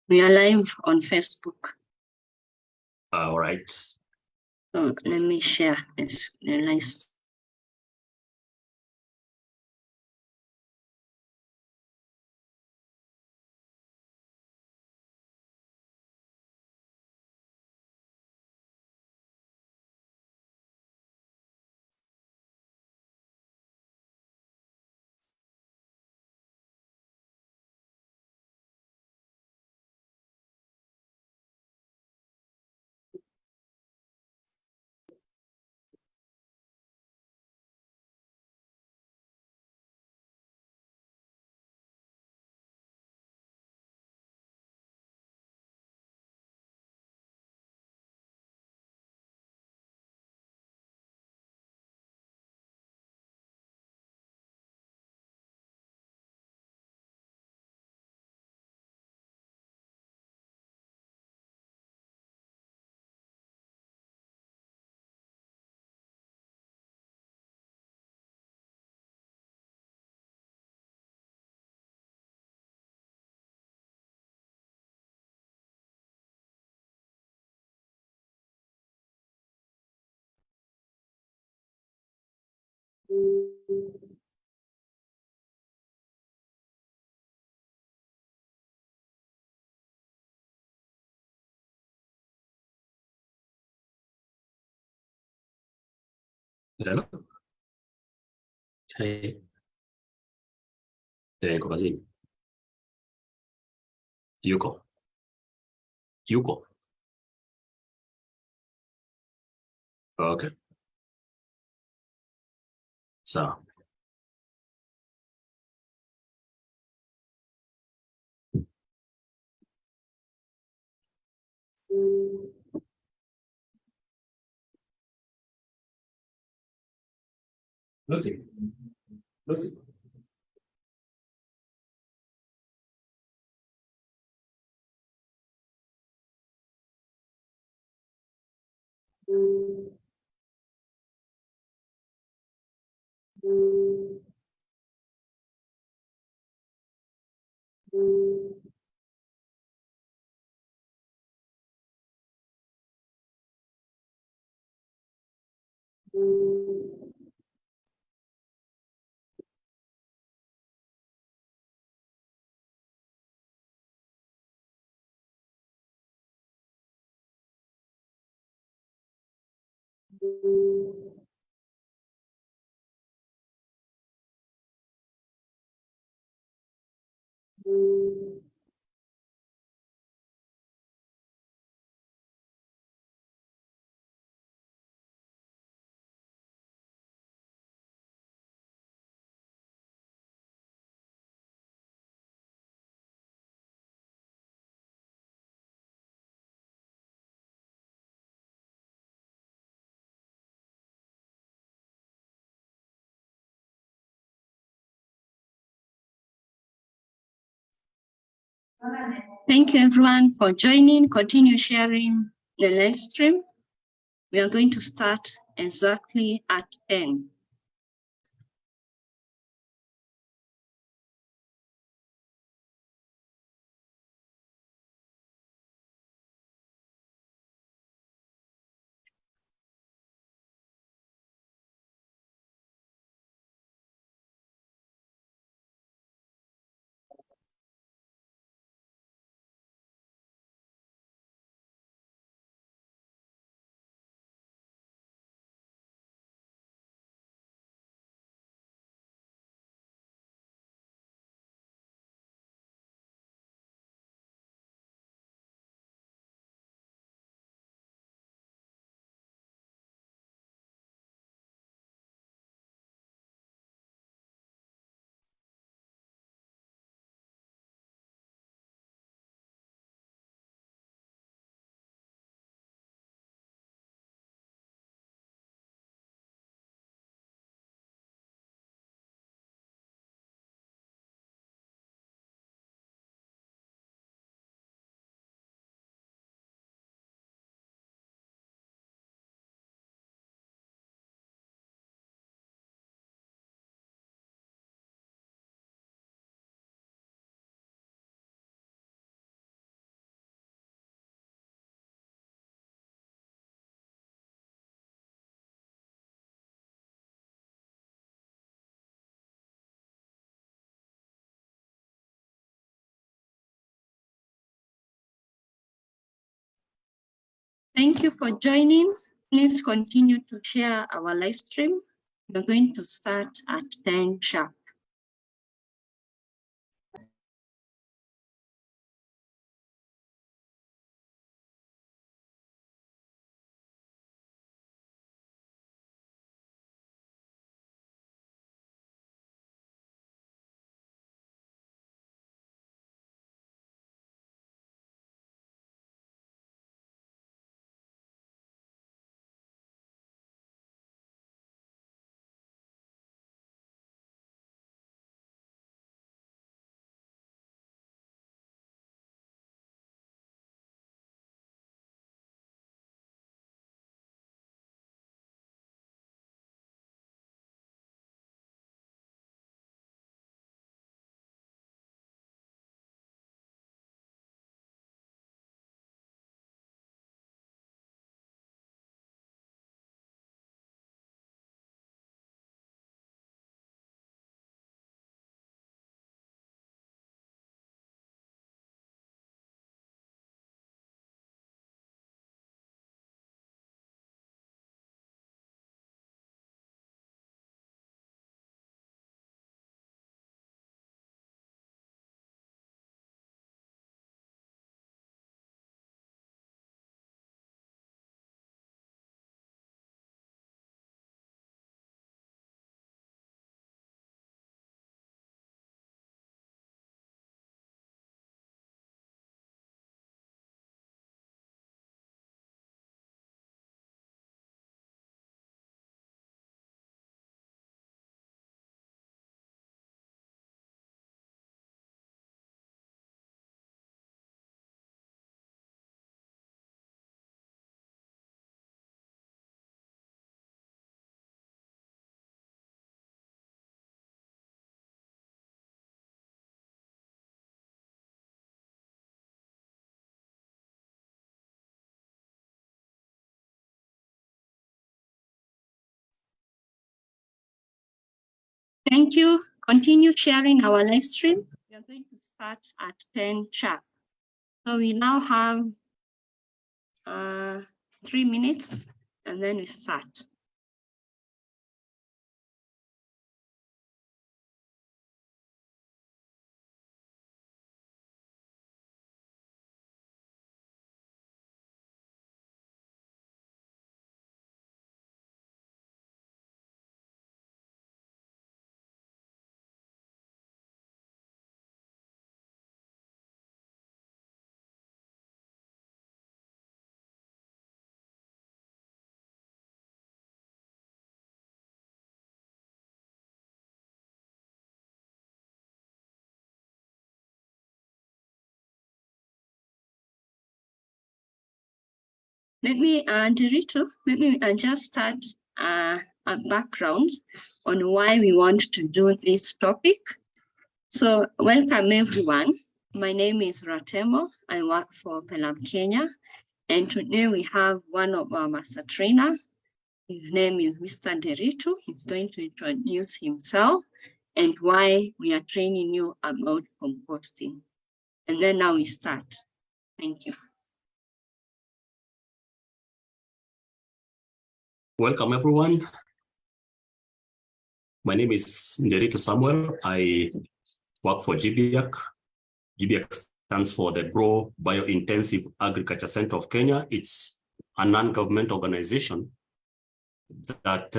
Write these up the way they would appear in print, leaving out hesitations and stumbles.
We are live on Facebook. All right. So let me share this the live. Hello? Hey. Niko kazini. Yuko. Okay. Sawa. Lucy. Thank you everyone for joining. Continue sharing the live stream. We are going to start exactly at 10. Thank you for joining. Please continue to share our live stream. We're going to start at 10 sharp. Thank you. Continue sharing our live stream. We are going to start at 10 sharp. So we now have 3 minutes and then we start. Nderitu, let me just start a background on why we want to do this topic. So welcome everyone. My name is Ratemo. I work for Pelum Kenya. And today we have one of our master trainers. His name is Mr. Nderitu. He's going to introduce himself and why we are training you about composting. And then now we start. Thank you. Welcome, everyone. My name is Nderitu Samuel. I work for GBIACK. GBIACK stands for the Grow Biointensive Agriculture Center of Kenya. It's a non-government organization that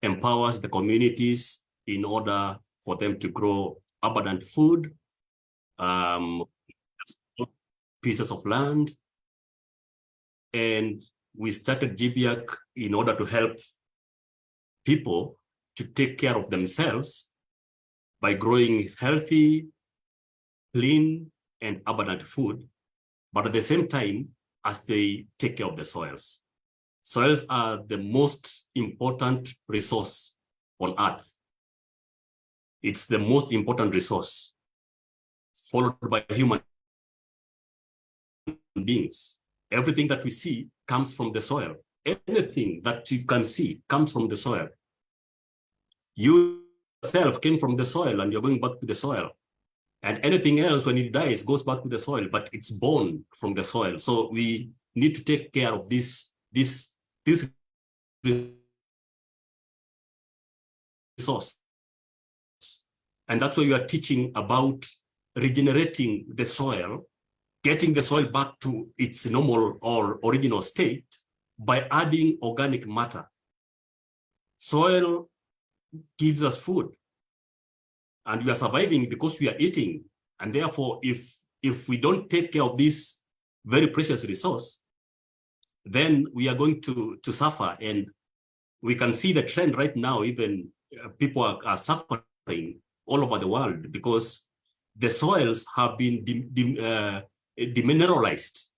empowers the communities in order for them to grow abundant food, pieces of land. And we started GBIACK in order to help people to take care of themselves by growing healthy, clean, and abundant food, but at the same time, as they take care of the soils. Soils are the most important resource on earth. It's the most important resource, followed by human beings. Everything that we see comes from the soil. Anything that you can see comes from the soil. You yourself came from the soil and you're going back to the soil. And anything else, when it dies, goes back to the soil, but it's born from the soil. So we need to take care of this resource. And that's why we are teaching about regenerating the soil, getting the soil back to its normal or original state by adding organic matter. Soil gives us food, and we are surviving because we are eating. And therefore, if we don't take care of this very precious resource, then we are going to suffer. And we can see the trend right now. Even people are suffering all over the world because the soils have been demineralized,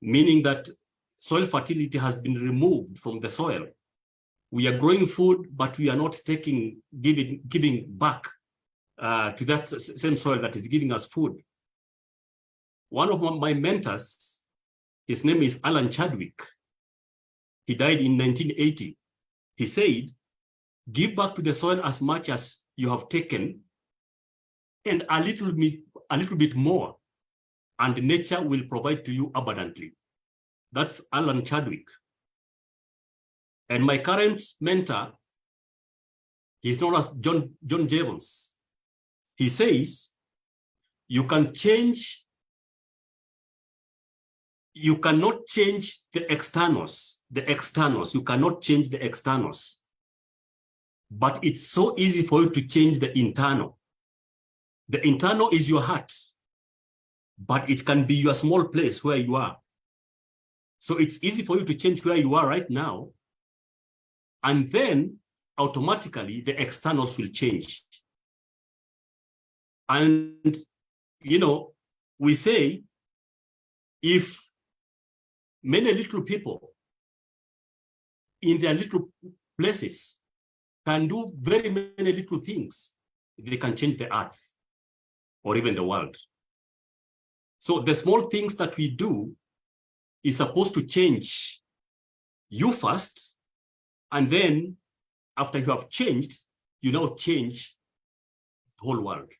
meaning that soil fertility has been removed from the soil. We are growing food, but we are not giving back to that same soil that is giving us food. One of my mentors, his name is Alan Chadwick. He died in 1980. He said, give back to the soil as much as you have taken and a little bit more, and nature will provide to you abundantly. That's Alan Chadwick. And my current mentor, he's known as John Jevons. He says, you cannot change the externals. You cannot change the externals. But it's so easy for you to change the internal. The internal is your heart, but it can be your small place where you are. So it's easy for you to change where you are right now, and then automatically the externals will change. And, you know, we say, if many little people in their little places can do very many little things, they can change the earth or even the world. So the small things that we do is supposed to change you first, and then after you have changed, you now change the whole world.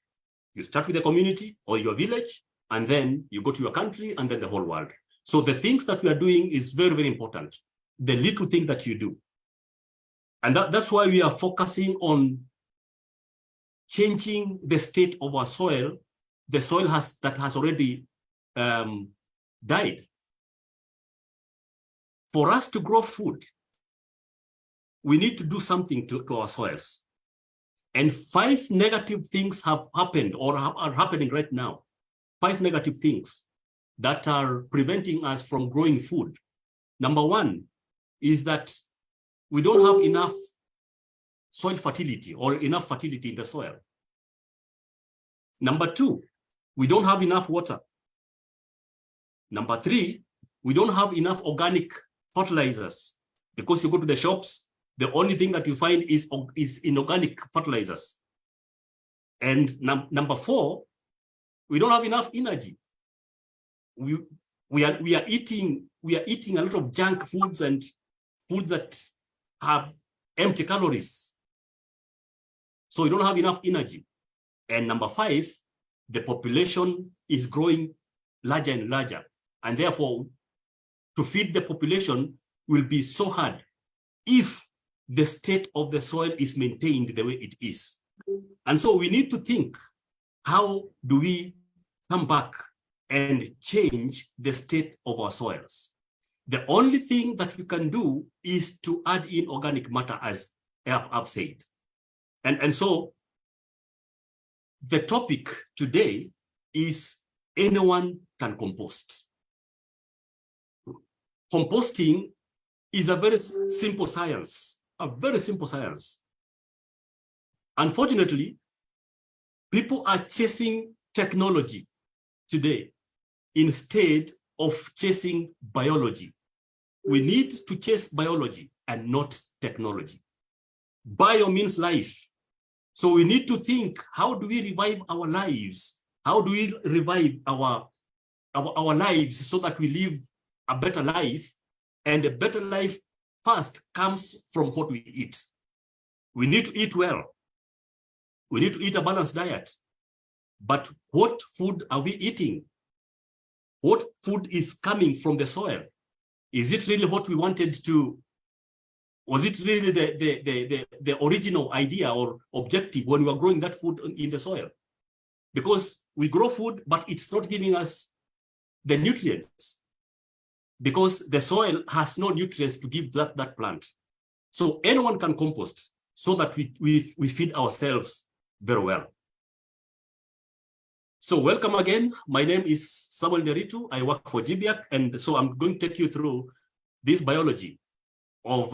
You start with the community or your village, and then you go to your country, and then the whole world. So the things that we are doing is very, very important. The little thing that you do. And that's why we are focusing on changing the state of our soil, the soil that has already died. For us to grow food, we need to do something to our soils. And 5 negative things have happened or are happening right now. 5 negative things that are preventing us from growing food. Number 1 is that we don't have enough soil fertility or enough fertility in the soil. Number 2, we don't have enough water. Number 3, we don't have enough organic fertilizers, because you go to the shops, the only thing that you find is inorganic fertilizers. And number 4, we don't have enough energy. We are eating a lot of junk foods and foods that have empty calories. So we don't have enough energy. And number 5, the population is growing larger and larger. And therefore, to feed the population will be so hard if the state of the soil is maintained the way it is. And so we need to think, how do we come back and change the state of our soils? The only thing that we can do is to add in organic matter, as I've said. And so the topic today is anyone can compost. Composting is a very simple science, Unfortunately, people are chasing technology today instead of chasing biology. We need to chase biology and not technology. Bio means life. So we need to think, how do we revive our lives? How do we revive our lives so that we live a better life? And a better life first comes from what we eat. We need to eat well. We need to eat a balanced diet. But what food are we eating? What food is coming from the soil? Is it really what we wanted to? Was it really the original idea or objective when we were growing that food in the soil? Because we grow food, but it's not giving us the nutrients, because the soil has no nutrients to give that plant. So anyone can compost so that we feed ourselves very well. So welcome again. My name is Samuel Nderitu. I work for GBIACK, and so I'm going to take you through this biology of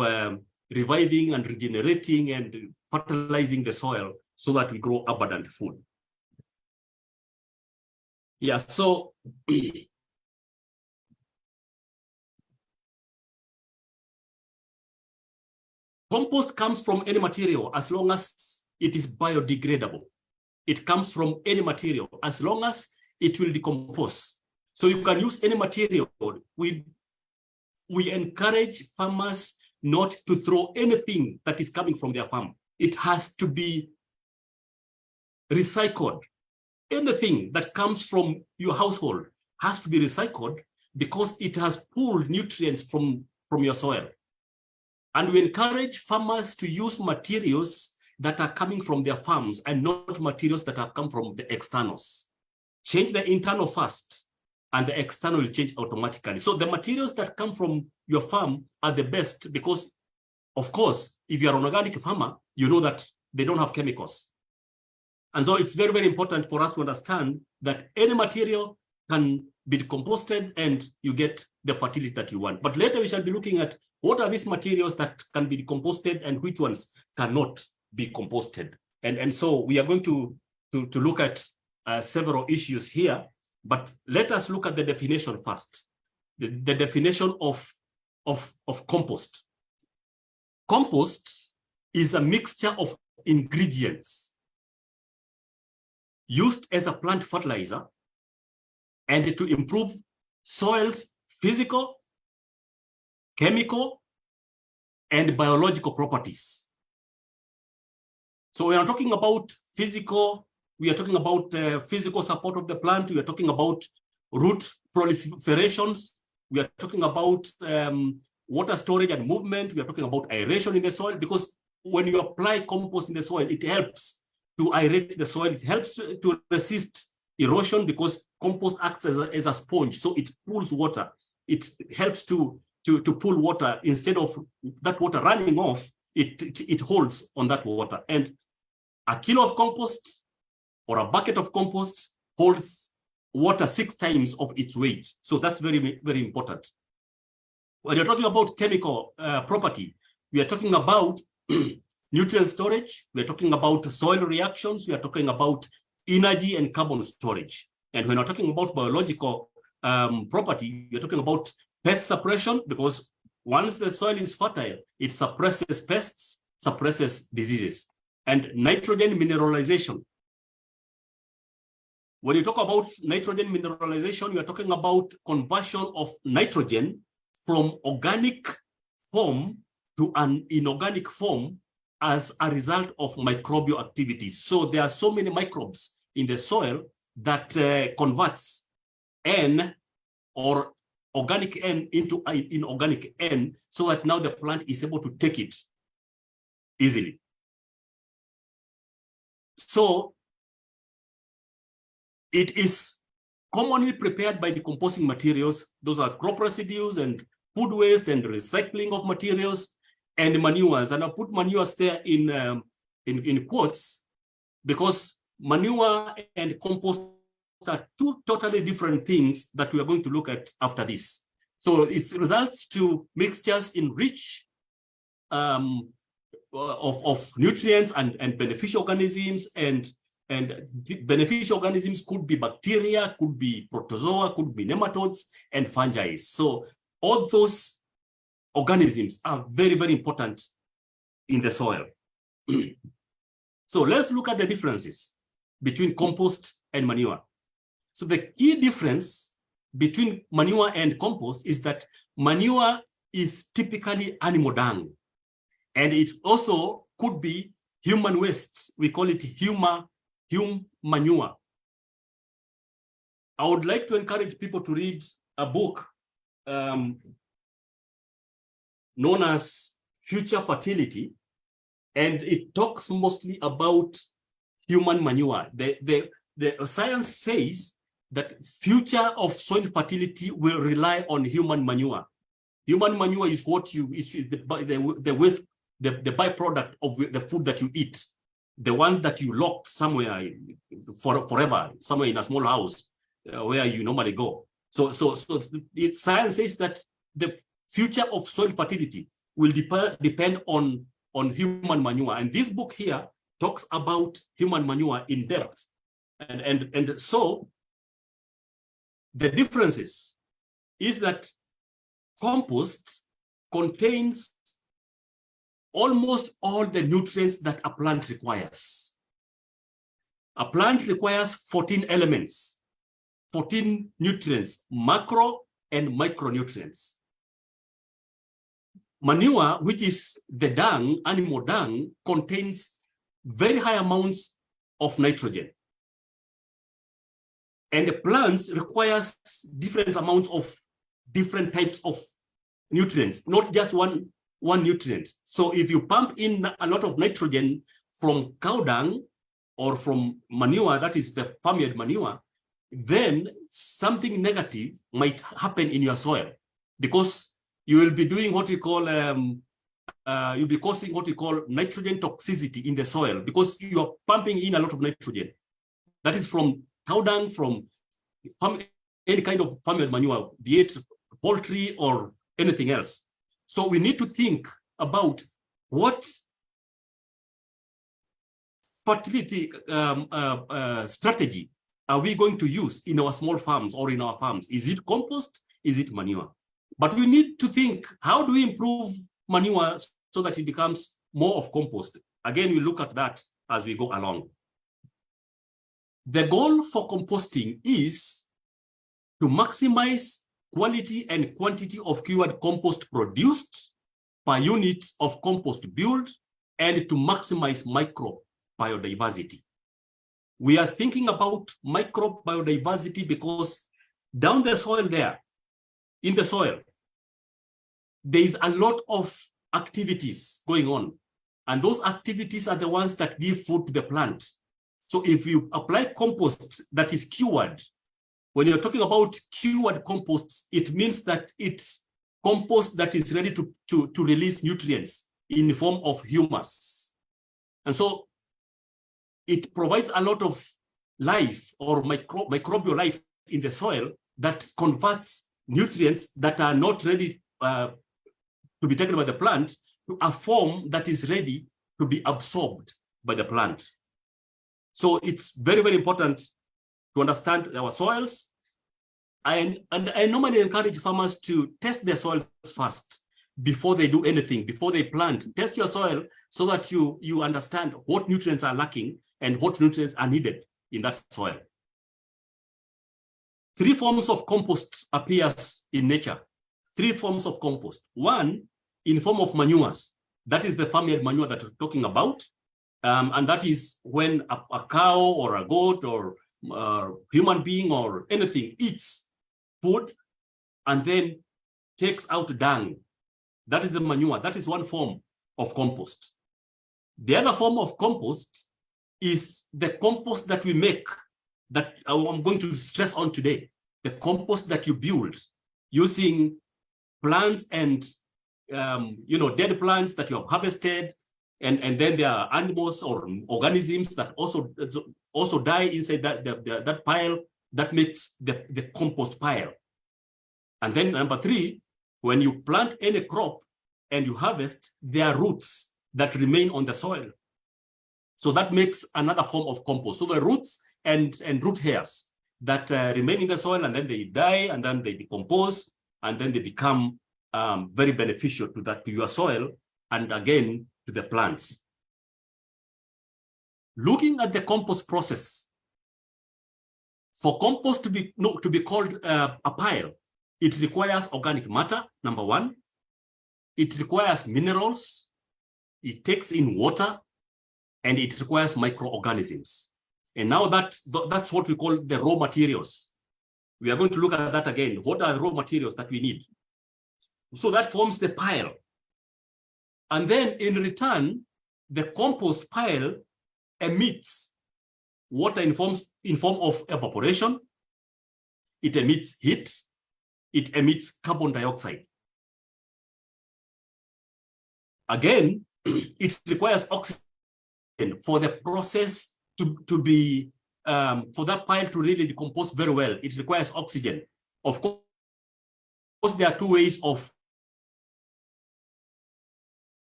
reviving and regenerating and fertilizing the soil so that we grow abundant food. Yeah, so compost comes from any material as long as it is biodegradable. It comes from any material as long as it will decompose. So you can use any material. We encourage farmers not to throw anything that is coming from their farm. It has to be recycled. Anything that comes from your household has to be recycled because it has pulled nutrients from your soil. And we encourage farmers to use materials that are coming from their farms and not materials that have come from the externals. Change the internal first, and the external will change automatically. So the materials that come from your farm are the best because, of course, if you're an organic farmer, you know that they don't have chemicals. And so it's very, very important for us to understand that any material can be decomposted and you get the fertility that you want. But later we shall be looking at what are these materials that can be decomposted and which ones cannot be composted. And so we are going to look at several issues here, but let us look at the definition first. The definition of compost. Compost is a mixture of ingredients used as a plant fertilizer and to improve soil's physical, chemical, and biological properties. So we are talking about physical, we are talking about physical support of the plant, we are talking about root proliferations, we are talking about water storage and movement, we are talking about aeration in the soil, because when you apply compost in the soil, it helps to aerate the soil, it helps to resist erosion because compost acts as a sponge, so it pulls water. It helps to pull water. Instead of that water running off, it holds on that water. And a kilo of compost or a bucket of compost holds water 6 times of its weight. So that's very, very important. When you're talking about chemical property, we are talking about nutrient storage, we are talking about soil reactions, we are talking about energy and carbon storage. And when we're talking about biological property, we're talking about pest suppression, because once the soil is fertile, it suppresses pests, suppresses diseases. And nitrogen mineralization. When you talk about nitrogen mineralization, we are talking about conversion of nitrogen from organic form to an inorganic form as a result of microbial activities. So there are so many microbes in the soil that converts N or organic N into inorganic N, so that now the plant is able to take it easily. So it is commonly prepared by decomposing materials. Those are crop residues and food waste and recycling of materials and manures. And I put manures there in quotes because manure and compost are 2 totally different things that we are going to look at after this. So it results to mixtures in rich of nutrients and beneficial organisms, and the beneficial organisms could be bacteria, could be protozoa, could be nematodes, and fungi. So all those organisms are very, very important in the soil. So let's look at the differences between compost and manure. So the key difference between manure and compost is that manure is typically animal dung, and it also could be human waste. We call it human manure. I would like to encourage people to read a book known as Future Fertility, and it talks mostly about human manure. The science says that future of soil fertility will rely on human manure. Human manure is what you, is the waste, the byproduct of the food that you eat, the one that you lock somewhere forever, somewhere in a small house where you normally go. So science says that the future of soil fertility will depend on human manure. And this book here talks about human manure in depth. And so the differences is that compost contains almost all the nutrients that a plant requires. A plant requires 14 elements, 14 nutrients, macro and micronutrients. Manure, which is the dung, animal dung, contains very high amounts of nitrogen. And the plants requires different amounts of different types of nutrients, not just one nutrient. So if you pump in a lot of nitrogen from cow dung or from manure, that is the farmyard manure, then something negative might happen in your soil, because you will be doing what we call, you'll be causing what we call nitrogen toxicity in the soil, because you are pumping in a lot of nitrogen. That is from cow dung, from any kind of farmyard manure, be it poultry or anything else. So we need to think about what fertility strategy are we going to use in our small farms or in our farms? Is it compost? Is it manure? But we need to think, how do we improve manure so that it becomes more of compost? Again, we look at that as we go along. The goal for composting is to maximize quality and quantity of cured compost produced per unit of compost build, and to maximize micro biodiversity. We are thinking about micro biodiversity because down the soil there, in the soil, there is a lot of activities going on. And those activities are the ones that give food to the plant. So if you apply compost that is cured, when you're talking about cured composts, it means that it's compost that is ready to release nutrients in the form of humus. And so it provides a lot of life or microbial life in the soil that converts nutrients that are not ready to be taken by the plant to a form that is ready to be absorbed by the plant. So it's very, very important to understand our soils. And I normally encourage farmers to test their soils first before they do anything, before they plant. Test your soil so that you understand what nutrients are lacking and what nutrients are needed in that soil. 3 forms of compost appears in nature. 3 forms of compost. One, in form of manures. That is the farmyard manure that we're talking about. And that is when a cow or a goat or human being or anything eats food and then takes out dung. That is the manure. That is one form of compost. The other form of compost is the compost that we make, that I'm going to stress on today. The compost that you build using plants and dead plants that you have harvested, and then there are animals or organisms that also die inside that pile. That makes the compost pile. And then number 3, when you plant any crop and you harvest, there are roots that remain on the soil. So that makes another form of compost. So the roots and root hairs that remain in the soil, and then they die, and then they decompose, and then they become very beneficial to your soil, and again to the plants. Looking at the compost process, for compost to be called a pile, it requires organic matter, number 1. It requires minerals, it takes in water, and it requires microorganisms. And now that's what we call the raw materials. We are going to look at that again. What are the raw materials that we need? So that forms the pile. And then in return, the compost pile emits water in form of evaporation. It emits heat. It emits carbon dioxide. Again, it requires oxygen for the process to be, for that pile to really decompose very well. It requires oxygen. Of course, there are two ways of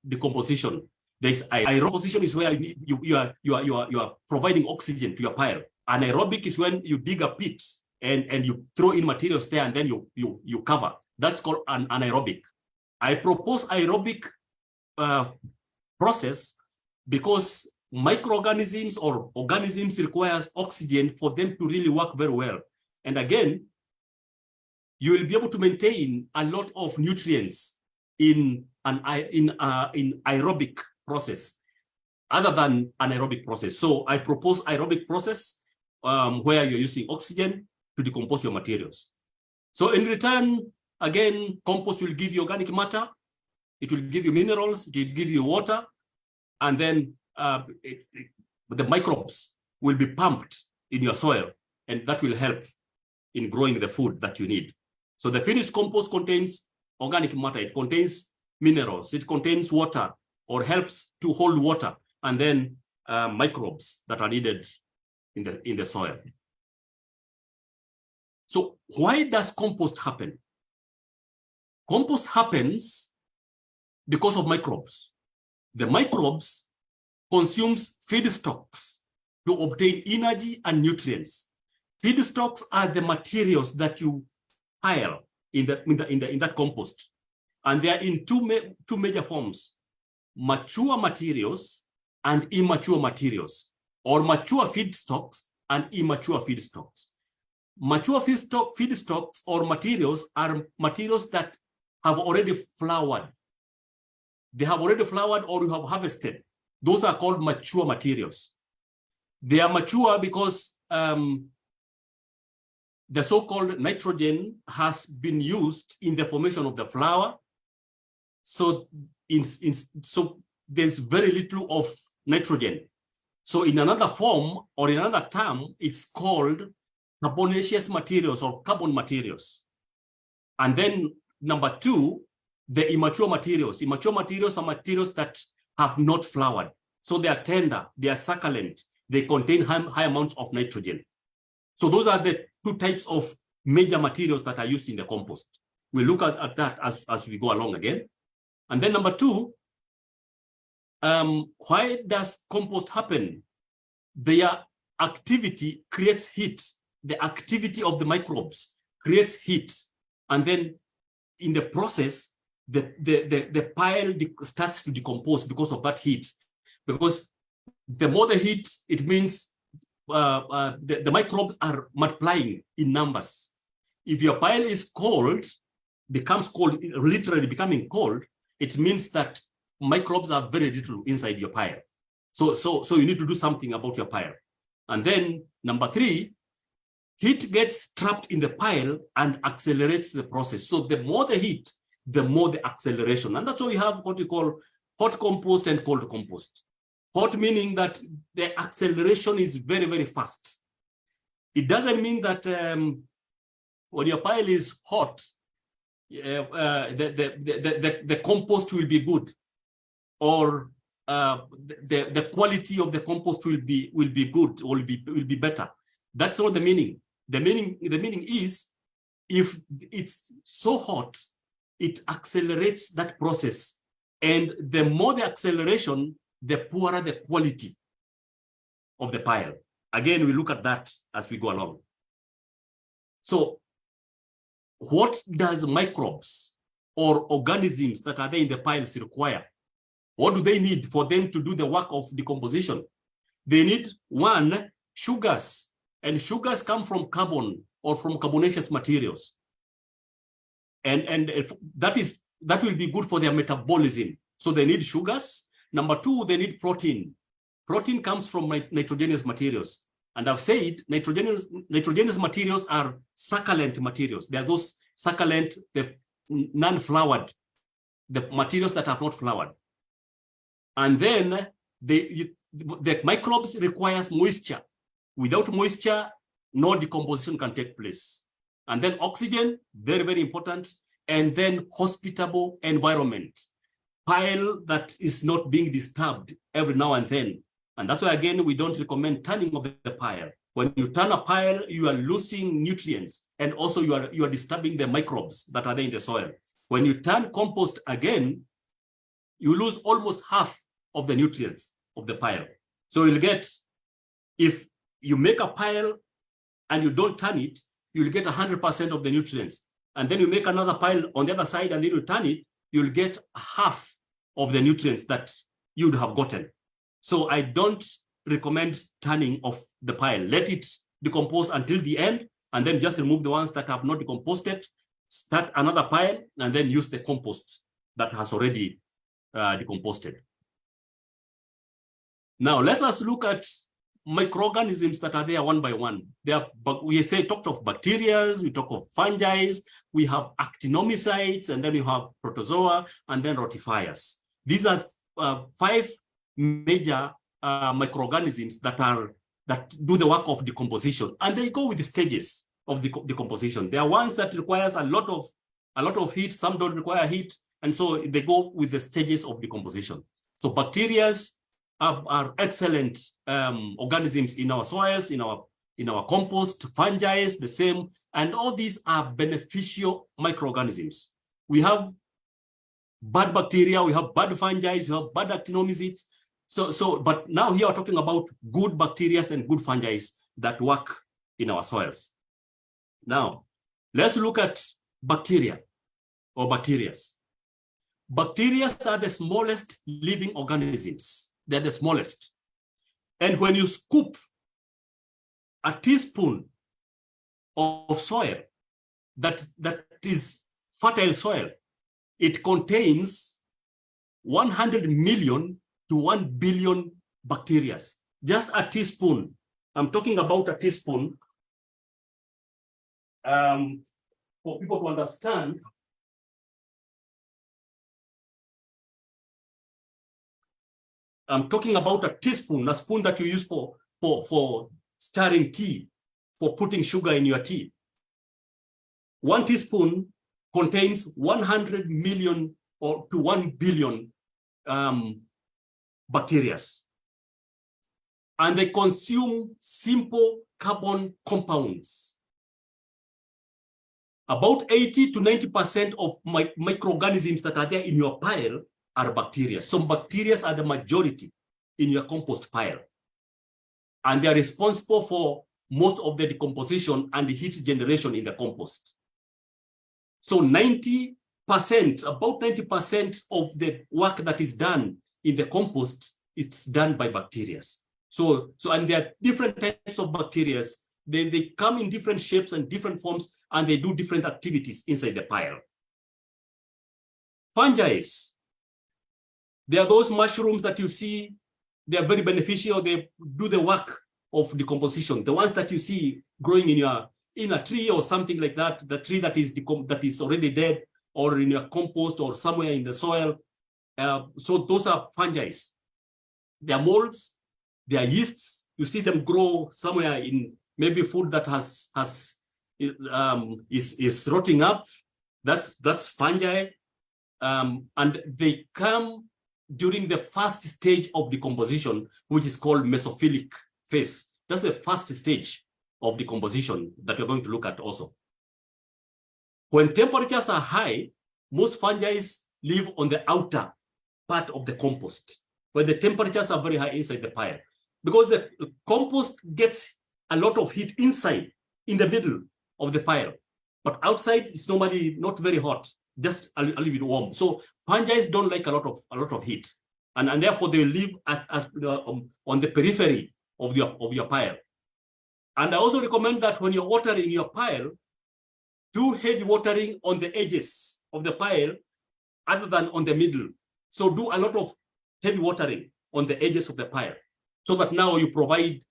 decomposition. There's aerobic decomposition is where you are providing oxygen to your pile. Anaerobic is when you dig a pit and you throw in materials there and then you cover. That's called an anaerobic. I propose aerobic process because microorganisms or organisms requires oxygen for them to really work very well. And again, you will be able to maintain a lot of nutrients in aerobic process other than anaerobic process. So I propose aerobic process where you're using oxygen to decompose your materials. So in return, again, compost will give you organic matter, it will give you minerals, it will give you water, and then the microbes will be pumped in your soil, and that will help in growing the food that you need. So the finished compost contains organic matter, it contains minerals, it contains water, or helps to hold water, and then microbes that are needed in the soil. So why does compost happen? Compost happens because of microbes. The microbes consumes feedstocks to obtain energy and nutrients. Feedstocks are the materials that you pile in that compost, and they are in two major forms: mature materials and immature materials, or mature feedstocks and immature feedstocks. Mature feedstocks or materials are materials that have already flowered. They have already flowered or you have harvested. Those are called mature materials. They are mature because the so-called nitrogen has been used in the formation of the flower. So, so there's very little of nitrogen. So in another form or in another term, it's called carbonaceous materials or carbon materials. And then number two, the immature materials. Immature materials are materials that have not flowered. So they are tender, they are succulent, they contain high amounts of nitrogen. So those are the two types of major materials that are used in the compost. We'll look at that as we go along again. And then number two, why does compost happen? Their activity creates heat. The activity of the microbes creates heat. And then in the process, the pile starts to decompose because of that heat. Because the more the heat, it means the microbes are multiplying in numbers. If your pile is cold, becomes cold, literally becoming cold, it means that microbes are very little inside your pile. So you need to do something about your pile. And then number three, heat gets trapped in the pile and accelerates the process. So the more the heat, the more the acceleration. And that's why we have what we call hot compost and cold compost. Hot meaning that the acceleration is very, very fast. It doesn't mean that when your pile is hot, the compost will be good, or the quality of the compost will be good, or will be better. That's not the meaning. The meaning is, if it's so hot, it accelerates that process, and the more the acceleration, the poorer the quality of the pile. Again, we look at that as we go along. So what does microbes or organisms that are there in the piles require? What do they need for them to do the work of decomposition? They need, one, sugars, and sugars come from carbon or from carbonaceous materials. And that will be good for their metabolism. So they need sugars. Number two, they need protein. Protein comes from nitrogenous materials. And I've said nitrogenous materials are succulent materials. They are those succulent, the non-flowered, the materials that have not flowered. And then the microbes requires moisture. Without moisture, no decomposition can take place. And then oxygen, very, very important. And then hospitable environment. Pile that is not being disturbed every now and then. And that's why, again, we don't recommend turning of the pile. When you turn a pile, you are losing nutrients. And also you are disturbing the microbes that are there in the soil. When you turn compost again, you lose almost half of the nutrients of the pile. So you'll get, if you make a pile and you don't turn it, you'll get 100% of the nutrients. And then you make another pile on the other side and then you turn it, you'll get half of the nutrients that you'd have gotten. So I don't recommend turning of the pile. Let it decompose until the end, and then just remove the ones that have not decomposed, start another pile, and then use the compost that has already decomposed. Now, let us look at microorganisms that are there one by one. We talked of bacteria, we talk of fungi, we have actinomycetes, and then we have protozoa, and then rotifiers. These are 5 major microorganisms that do the work of decomposition, and they go with the stages of decomposition. There are ones that requires a lot of heat, some don't require heat, and so they go with the stages of decomposition. So bacteria are excellent organisms in our soils, in our compost. Fungi the same, and all these are beneficial microorganisms. We have bad bacteria, we have bad fungi, we have bad actinomycetes. But now here we're talking about good bacteria and good fungi that work in our soils. Now, let's look at bacteria or bacterias. Bacteria are the smallest living organisms. They're the smallest. And when you scoop a teaspoon of soil that is fertile soil, it contains 100 million to 1 billion bacteria. Just a teaspoon. I'm talking about a teaspoon. For people to understand, I'm talking about a teaspoon, a spoon that you use for stirring tea, for putting sugar in your tea. 1 teaspoon contains 100 million or to 1 billion bacteria. And they consume simple carbon compounds. About 80 to 90% of microorganisms that are there in your pile are bacteria. Some bacteria are the majority in your compost pile. And they are responsible for most of the decomposition and the heat generation in the compost. So 90%, about 90% of the work that is done in the compost is done by bacteria. And there are different types of bacteria. They come in different shapes and different forms, and they do different activities inside the pile. Fungi. They are those mushrooms that you see. They are very beneficial. They do the work of decomposition. The ones that you see growing in a tree or something like that, the tree that is already dead, or in your compost or somewhere in the soil. So those are fungi. They are molds, they are yeasts. You see them grow somewhere in maybe food that is rotting up. That's fungi. And they come during the first stage of decomposition, which is called mesophilic phase. That's the first stage of decomposition that we're going to look at also. When temperatures are high, most fungi live on the outer part of the compost, where the temperatures are very high inside the pile. Because the compost gets a lot of heat inside, in the middle of the pile. But outside, it's normally not very hot, just a little bit warm. So fungi don't like a lot of heat. And therefore, they live on the periphery of your pile. And I also recommend that when you're watering your pile, do heavy watering on the edges of the pile other than on the middle. So do a lot of heavy watering on the edges of the pile, so that now you provide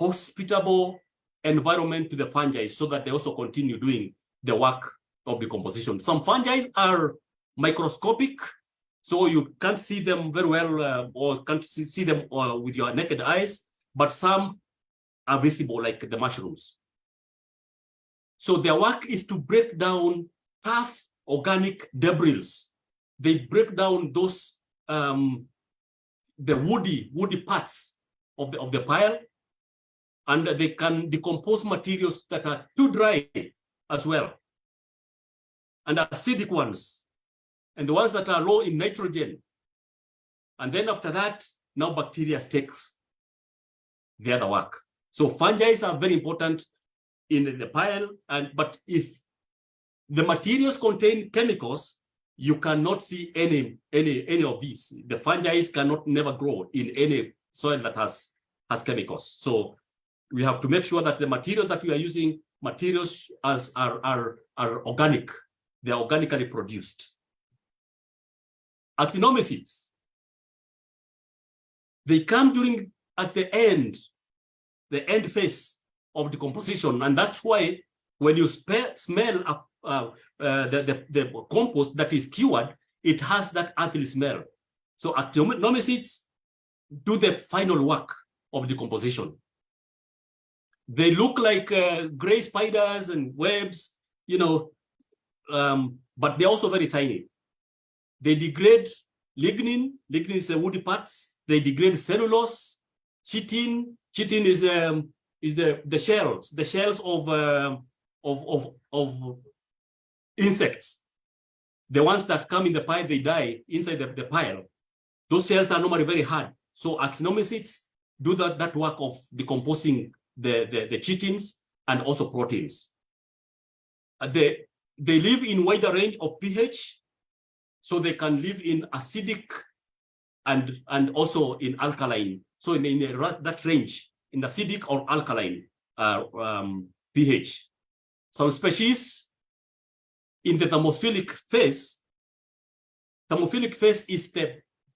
hospitable environment to the fungi so that they also continue doing the work of decomposition. Some fungi are microscopic, so you can't see them very well or can't see them with your naked eyes, but some are visible, like the mushrooms. So their work is to break down tough organic debris. They break down those the woody parts of the pile, and they can decompose materials that are too dry as well, and acidic ones, and the ones that are low in nitrogen. And then after that, now bacteria takes the other work. So fungi are very important in the pile, but if the materials contain chemicals, you cannot see any of these. The fungi cannot never grow in any soil that has chemicals. So we have to make sure that the material that we are using, materials are organic. They are organically produced. Actinomycetes, they come at the end phase of decomposition, and that's why when you smell the compost that is cured, it has that earthy smell. So actinomycetes do the final work of decomposition. They look like gray spiders and webs, but they're also very tiny. They degrade lignin. Lignin is the woody parts. They degrade cellulose. Chitin is the shells of insects. The ones that come in the pile, they die inside the pile. Those shells are normally very hard. So actinomycetes do that work of decomposing the chitins and also proteins. They live in wider range of pH, so they can live in acidic and also in alkaline. So in that range, in acidic or alkaline pH. Some species in the thermophilic phase. Thermophilic phase is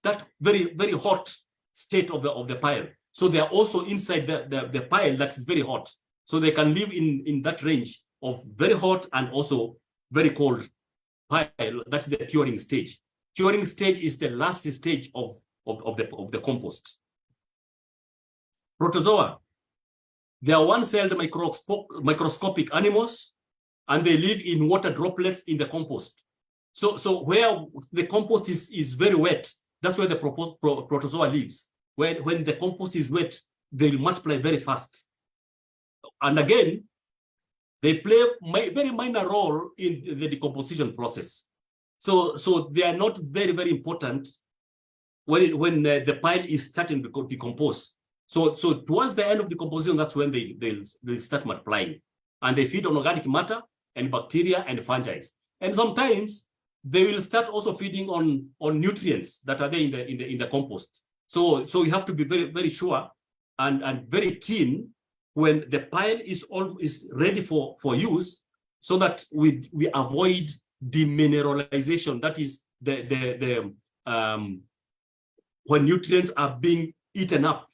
that very, very hot state of the pile. So they are also inside the pile that is very hot. So they can live in that range of very hot and also very cold pile. That's the curing stage. Curing stage is the last stage of the compost. Protozoa, they are one-celled microscopic animals, and they live in water droplets in the compost. So where the compost is very wet, that's where the protozoa lives. When the compost is wet, they will multiply very fast. And again, they play a very minor role in the decomposition process. So they are not very, very important when the pile is starting to decompose. So towards the end of decomposition, that's when they start multiplying, and they feed on organic matter and bacteria and fungi. And sometimes they will start also feeding on nutrients that are there in the compost. So you have to be very, very sure and very keen when the pile is ready for use, so that we avoid demineralization. That is when nutrients are being eaten up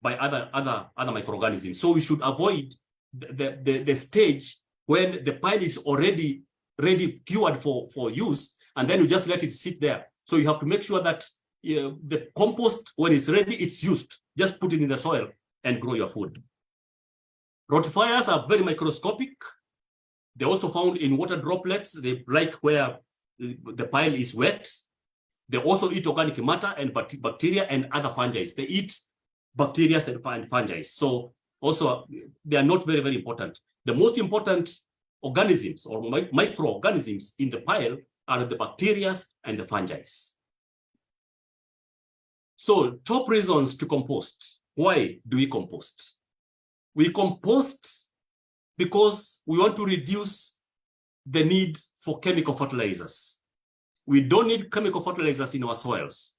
by other microorganisms. So we should avoid the stage when the pile is already ready, cured for use, and then you just let it sit there. So you have to make sure that the compost, when it's ready, it's used. Just put it in the soil and grow your food. Rotifiers are very microscopic. They're also found in water droplets. They like where the pile is wet. They also eat organic matter and bacteria and other fungi. They eat bacteria and fungi. So also they are not very, very important. The most important organisms or microorganisms in the pile are the bacteria and the fungi. So top reasons to compost. Why do we compost? We compost because we want to reduce the need for chemical fertilizers. We don't need chemical fertilizers in our soils.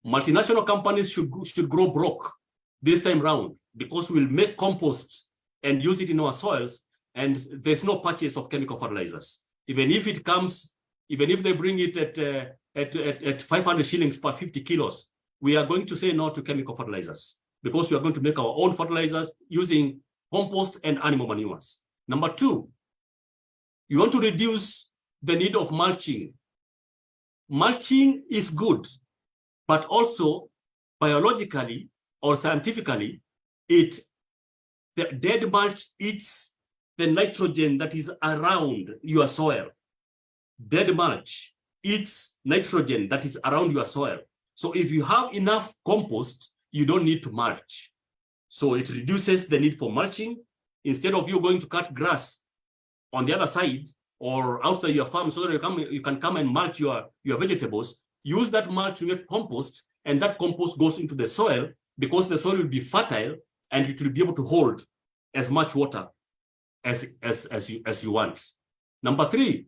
Multinational companies should grow broke this time round, because we'll make compost and use it in our soils, and there's no purchase of chemical fertilizers. Even if it comes, even if they bring it at 500 shillings per 50 kilos, we are going to say no to chemical fertilizers. because we are going to make our own fertilizers using compost and animal manures. Number two, you want to reduce the need of mulching. Mulching is good, but also biologically or scientifically, the dead mulch eats the nitrogen that is around your soil. Dead mulch eats nitrogen that is around your soil. So if you have enough compost, you don't need to mulch. So it reduces the need for mulching. Instead of you going to cut grass on the other side or outside your farm so that you can come and mulch your vegetables, use that mulch to make compost, and that compost goes into the soil because the soil will be fertile and it will be able to hold as much water as you want. Number three,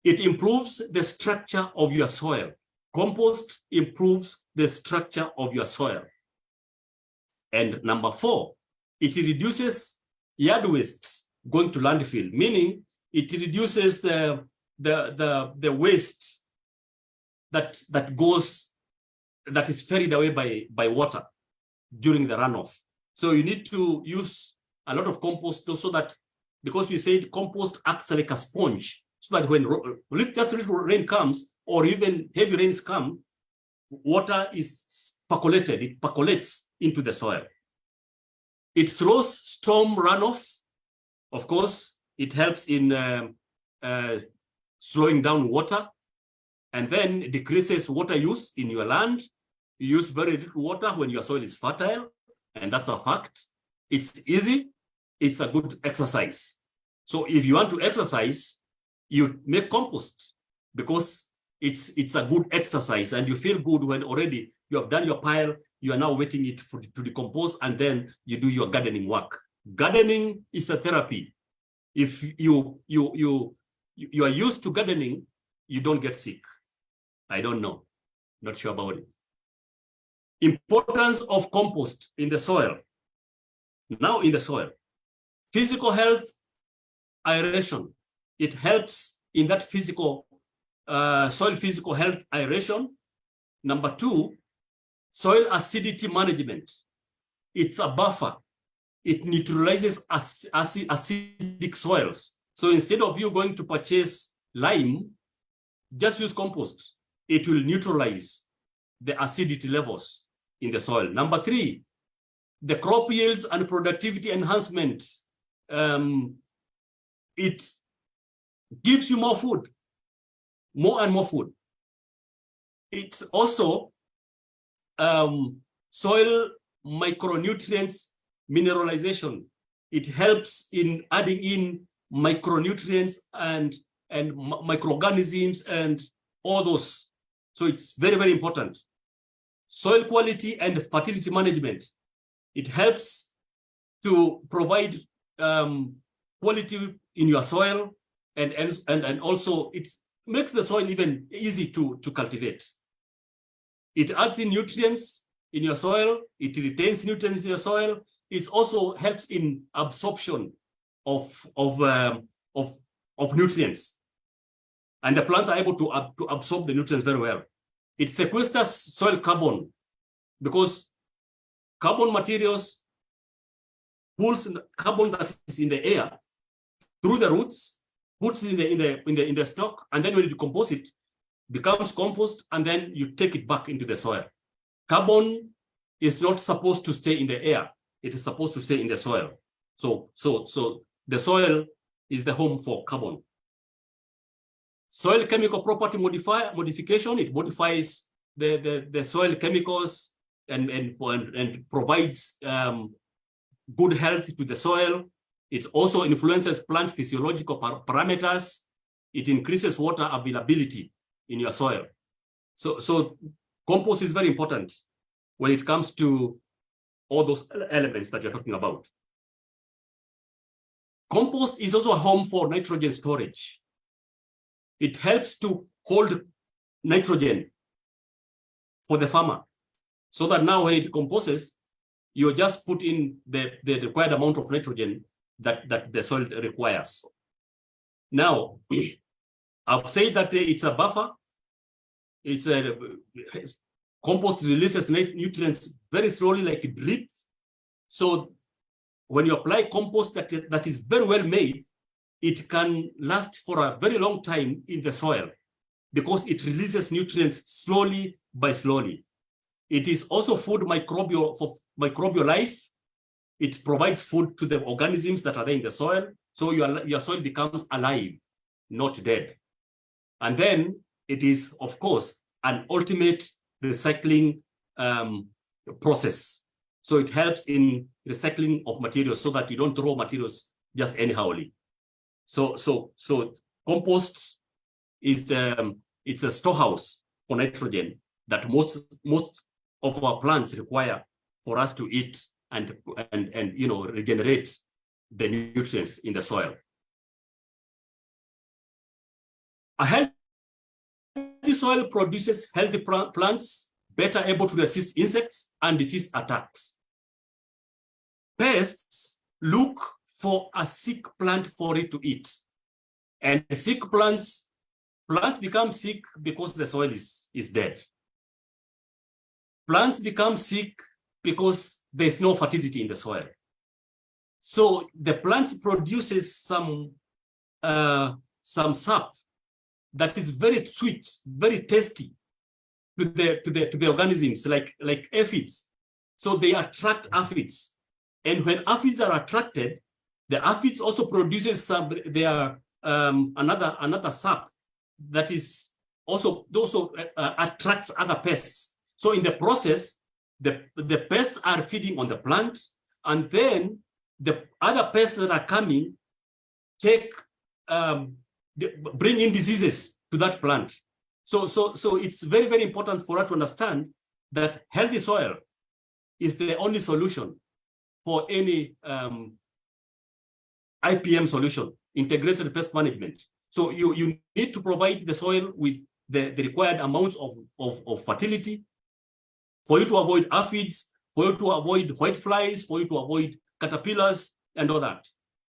it improves the structure of your soil. Compost improves the structure of your soil. And number four, it reduces yard waste going to landfill, meaning it reduces the waste that is ferried away by water during the runoff. So you need to use a lot of compost so that, because we said compost acts like a sponge, so that when just little rain comes or even heavy rains come, water is percolated, it percolates into the soil. It slows storm runoff. Of course, it helps in slowing down water, and then decreases water use in your land. You use very little water when your soil is fertile, and that's a fact. It's easy. It's a good exercise. So if you want to exercise, you make compost because it's a good exercise, and you feel good when already you have done your pile. You are now waiting it to decompose, and then you do your gardening work. Gardening is a therapy. If you are used to gardening, you don't get sick. I don't know, not sure about it. Importance of compost in the soil. Now in the soil, physical health, aeration. It helps in that physical, soil physical health aeration. Number two, soil acidity management. It's a buffer. It neutralizes acidic soils. So instead of you going to purchase lime, just use compost. It will neutralize the acidity levels in the soil. Number three, the crop yields and productivity enhancement. It gives you more food, more and more food. It's also soil micronutrients mineralization. It helps in adding in micronutrients and microorganisms and all those. So it's very, very important. Soil quality and fertility management. It helps to provide quality in your soil, and also it makes the soil even easy to cultivate. It adds in nutrients in your soil. It retains nutrients in your soil. It also helps in absorption of nutrients, and the plants are able to absorb the nutrients very well. It sequesters soil carbon because carbon materials pulls carbon that is in the air through the roots, puts in the stock, and then when you decompose it, becomes compost, and then you take it back into the soil. Carbon is not supposed to stay in the air. It is supposed to stay in the soil. So the soil is the home for carbon. Soil chemical property modification. It modifies the soil chemicals and provides good health to the soil. It also influences plant physiological parameters. It increases water availability in your soil. So compost is very important when it comes to all those elements that you're talking about. Compost is also a home for nitrogen storage. It helps to hold nitrogen for the farmer, so that now when it composes, you just put in the required amount of nitrogen that the soil requires. Now, I've said that it's a buffer. Compost releases nutrients very slowly, like a drip. So when you apply compost that is very well made, it can last for a very long time in the soil because it releases nutrients slowly by slowly. It is also food for microbial life. It provides food to the organisms that are there in the soil. So your soil becomes alive, not dead. And then it is, of course, an ultimate recycling process. So it helps in recycling of materials so that you don't throw materials just anyhowly. So compost is it's a storehouse for nitrogen that most of our plants require for us to eat and regenerate the nutrients in the soil. A healthy soil produces healthy plants, better able to resist insects and disease attacks. Pests look for a sick plant for it to eat. And sick plants become sick because the soil is dead. Plants become sick because there's no fertility in the soil. So the plant produces some sap that is very sweet, very tasty to the organisms, like aphids. So they attract aphids. And when aphids are attracted, the aphids also produces another sap that is also attracts other pests. So in the process, the pests are feeding on the plant, and then the other pests that are coming bring in diseases to that plant. So it's very, very important for us to understand that healthy soil is the only solution for any IPM solution, integrated pest management. So you need to provide the soil with the required amounts of fertility for you to avoid aphids, for you to avoid whiteflies, for you to avoid caterpillars and all that.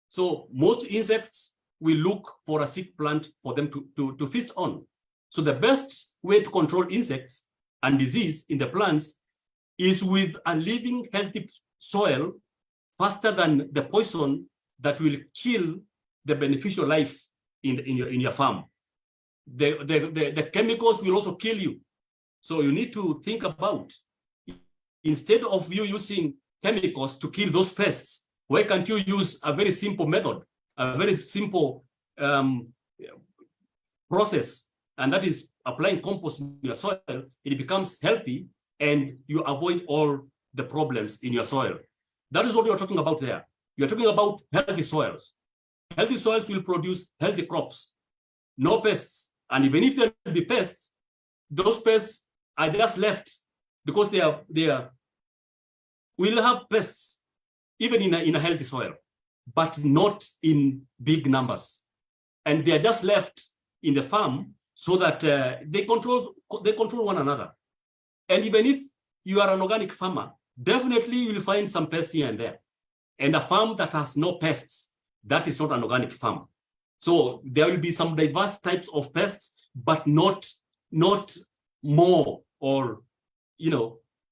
So most insects will look for a sick plant for them to feast on. So the best way to control insects and disease in the plants is with a living, healthy soil faster than the poison that will kill the beneficial life in your farm. The chemicals will also kill you. So you need to think about, instead of you using chemicals to kill those pests, why can't you use a very simple method, a very simple process, and that is applying compost in your soil. It becomes healthy and you avoid all the problems in your soil. That is what you're talking about there. You're talking about healthy soils. Healthy soils will produce healthy crops, no pests. And even if there will be pests, those pests are just left because we'll have pests even in a healthy soil, but not in big numbers. And they are just left in the farm so that they control one another. And even if you are an organic farmer, definitely you will find some pests here and there. And a farm that has no pests, that is not an organic farm. So there will be some diverse types of pests, but not more, or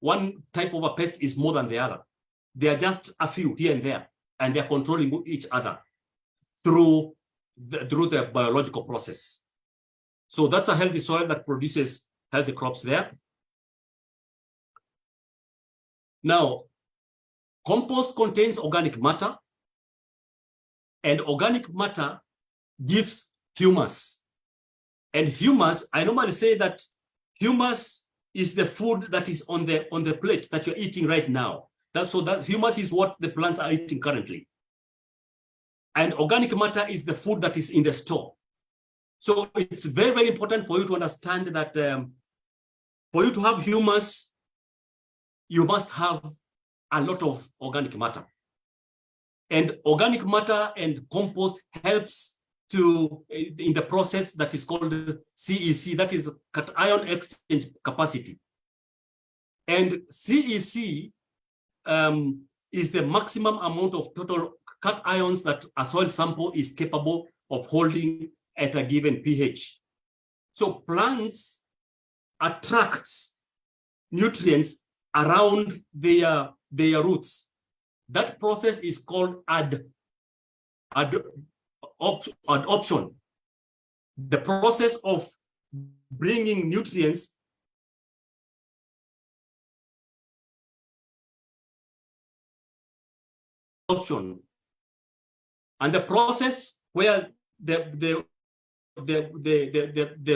one type of a pest is more than the other. There are just a few here and there, and they're controlling each other through the biological process. So that's a healthy soil that produces healthy crops there. Now, compost contains organic matter, and organic matter gives humus. And humus, I normally say that humus is the food that is on the plate that you're eating right now. So that humus is what the plants are eating currently. And organic matter is the food that is in the store. So it's very, very important for you to understand that for you to have humus, you must have a lot of organic matter. And organic matter and compost helps in the process that is called CEC, that is cation exchange capacity. And CEC is the maximum amount of total cations that a soil sample is capable of holding at a given pH. So plants attract nutrients around their roots. That process is called adoption. The process of bringing nutrients adoption, and the process where the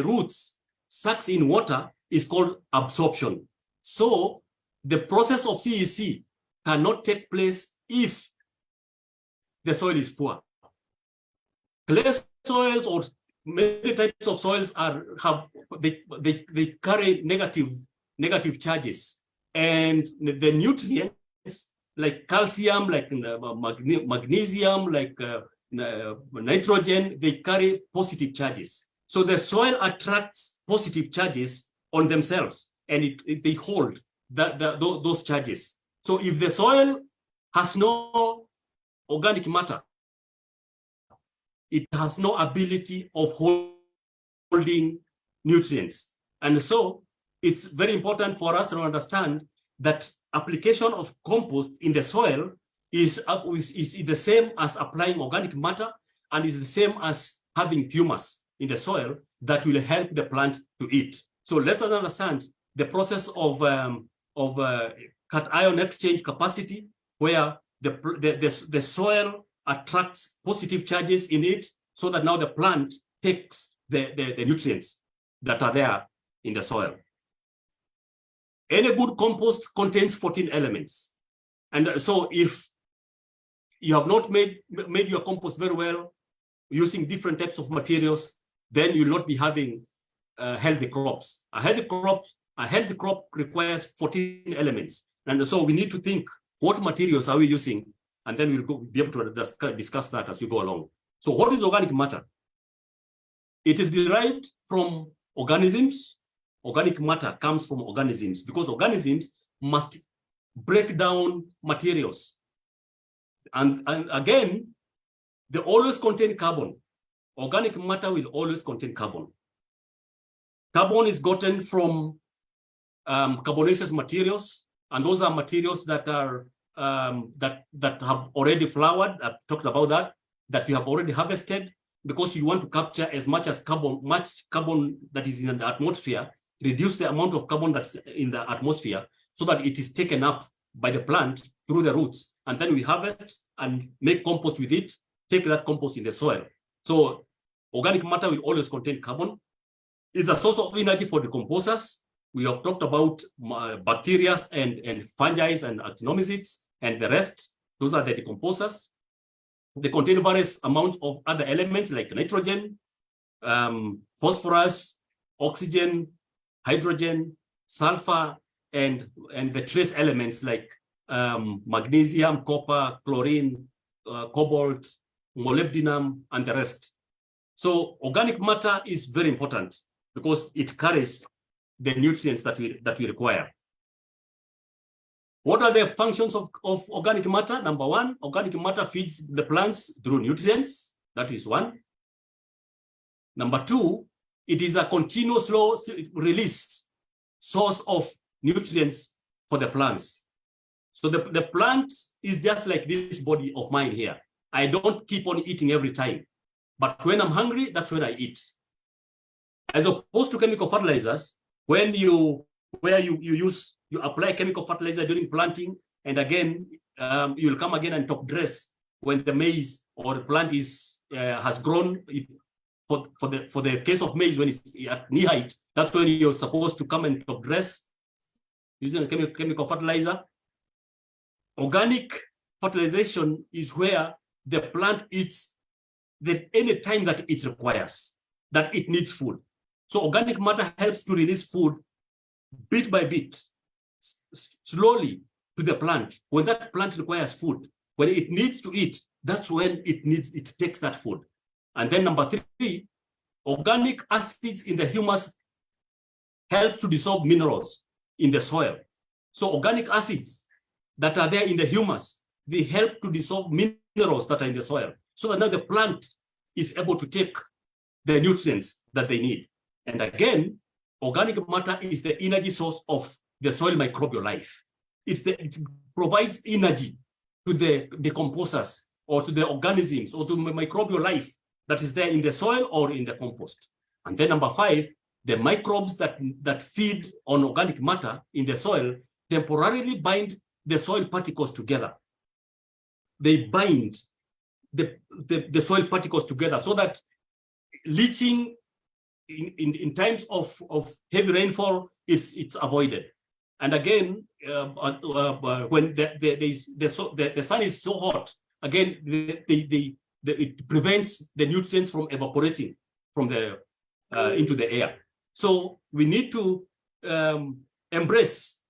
roots sucks in water is called absorption. So the process of CEC cannot take place if the soil is poor. Clay soils or many types of soils they carry negative charges, and the nutrients like calcium, like magnesium, like nitrogen, they carry positive charges. So the soil attracts positive charges on themselves, and they hold those charges. So if the soil has no organic matter, it has no ability of holding nutrients. And so it's very important for us to understand that application of compost in the soil is the same as applying organic matter, and is the same as having humus in the soil that will help the plant to eat. So let's understand the process of cation exchange capacity, where the soil attracts positive charges in it, so that now the plant takes the nutrients that are there in the soil. Any good compost contains 14 elements. And so if you have not made your compost very well, using different types of materials, then you'll not be having healthy crops. A healthy crop requires 14 elements. And so we need to think, what materials are we using? And then we'll be able to discuss that as we go along. So what is organic matter? It is derived from organisms. Organic matter comes from organisms, because organisms must break down materials. And again, they always contain carbon. Organic matter will always contain carbon. Carbon is gotten from carbonaceous materials, and those are materials that are that have already flowered. I've talked about that you have already harvested, because you want to capture as much carbon that is in the atmosphere, reduce the amount of carbon that's in the atmosphere, so that it is taken up by the plant through the roots, and then we harvest and make compost with it, take that compost in the soil. So organic matter will always contain carbon. It's a source of energy for decomposers. We have talked about bacteria and fungi and actinomycetes and the rest. Those are the decomposers. They contain various amounts of other elements like nitrogen, phosphorus, oxygen, hydrogen, sulfur, and the trace elements like magnesium, copper, chlorine, cobalt, molybdenum, and the rest. So organic matter is very important because it carries the nutrients that we require. What are the functions of organic matter? Number one, organic matter feeds the plants through nutrients. That is one. Number two, it is a continuous low release source of nutrients for the plants. So the plant is just like this body of mine here. I don't keep on eating every time, but when I'm hungry, that's when I eat. As opposed to chemical fertilizers, when you apply chemical fertilizer during planting, and again you'll come again and top dress when the maize or the plant has grown. For the case of maize, when it's at knee height, that's when you're supposed to come and top dress using a chemical fertilizer. Organic fertilization is where the plant eats any time that it requires, that it needs food. So organic matter helps to release food bit by bit, slowly to the plant. When that plant requires food, when it needs to eat, that's when it takes that food. And then number three, organic acids in the humus help to dissolve minerals in the soil. So organic acids that are there in the humus, they help to dissolve minerals that are in the soil, so that now the plant is able to take the nutrients that they need. And again, organic matter is the energy source of the soil microbial life. It provides energy to the decomposers or to the organisms or to microbial life that is there in the soil or in the compost. And then number 5, the microbes that feed on organic matter in the soil temporarily bind the soil particles together. They bind the soil particles together so that leaching in times of heavy rainfall, it's avoided. And again, when the sun is so hot, again, it prevents the nutrients from evaporating from the into the air. So we need to embrace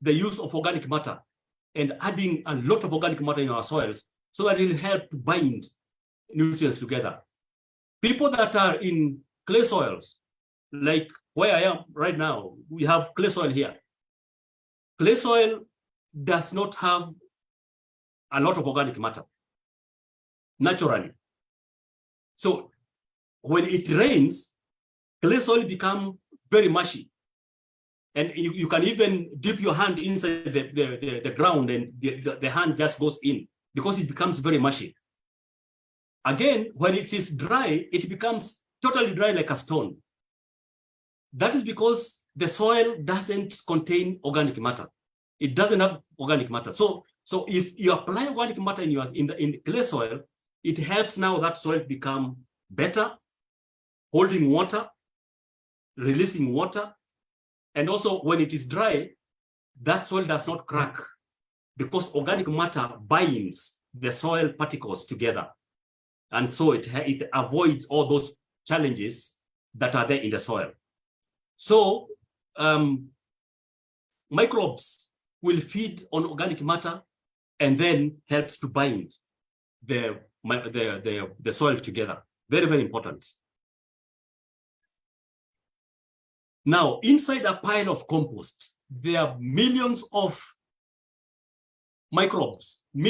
the use of organic matter and adding a lot of organic matter in our soils so that it will help to bind nutrients together. People that are in clay soils, like where I am right now, we have clay soil here. Clay soil does not have a lot of organic matter naturally. So when it rains, clay soil become very mushy. And you can even dip your hand inside the ground and the hand just goes in because it becomes very mushy. Again, when it is dry, it becomes totally dry like a stone. That is because the soil doesn't contain organic matter. It doesn't have organic matter. So if you apply organic matter in the clay soil, it helps now that soil become better, holding water, releasing water. And also when it is dry, that soil does not crack because organic matter binds the soil particles together. And so it avoids all those challenges that are there in the soil. So microbes will feed on organic matter and then helps to bind the soil together. Very, very important. Now, inside a pile of compost, there are millions of microbes. And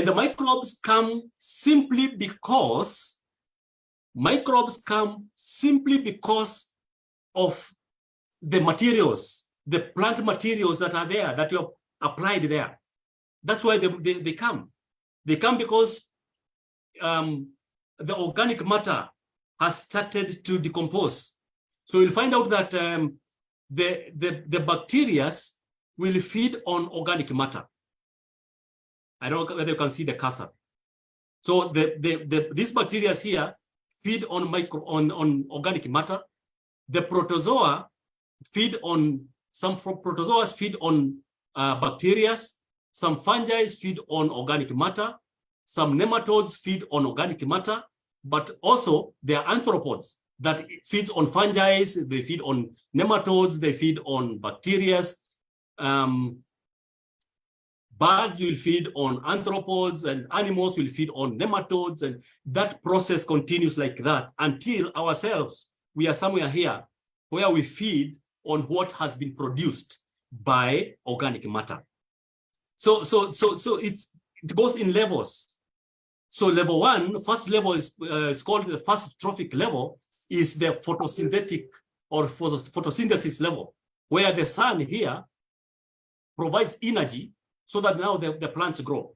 the microbes come simply because of the materials, the plant materials that are there, that you have applied there. That's why they come. They come because the organic matter has started to decompose. So you'll find out that the bacteria will feed on organic matter. I don't know whether you can see the cursor. So these bacteria here feed on organic matter. The protozoa feed on, some protozoas feed on bacteria. Some fungi feed on organic matter. Some nematodes feed on organic matter. But also there are arthropods that feeds on fungi, they feed on nematodes, they feed on bacteria. Birds will feed on arthropods and animals will feed on nematodes, and that process continues like that until ourselves, we are somewhere here where we feed on what has been produced by organic matter. So it goes in levels. So level 1, first level is called the first trophic level, is the photosynthetic or photosynthesis level, where the sun here provides energy so that now the plants grow.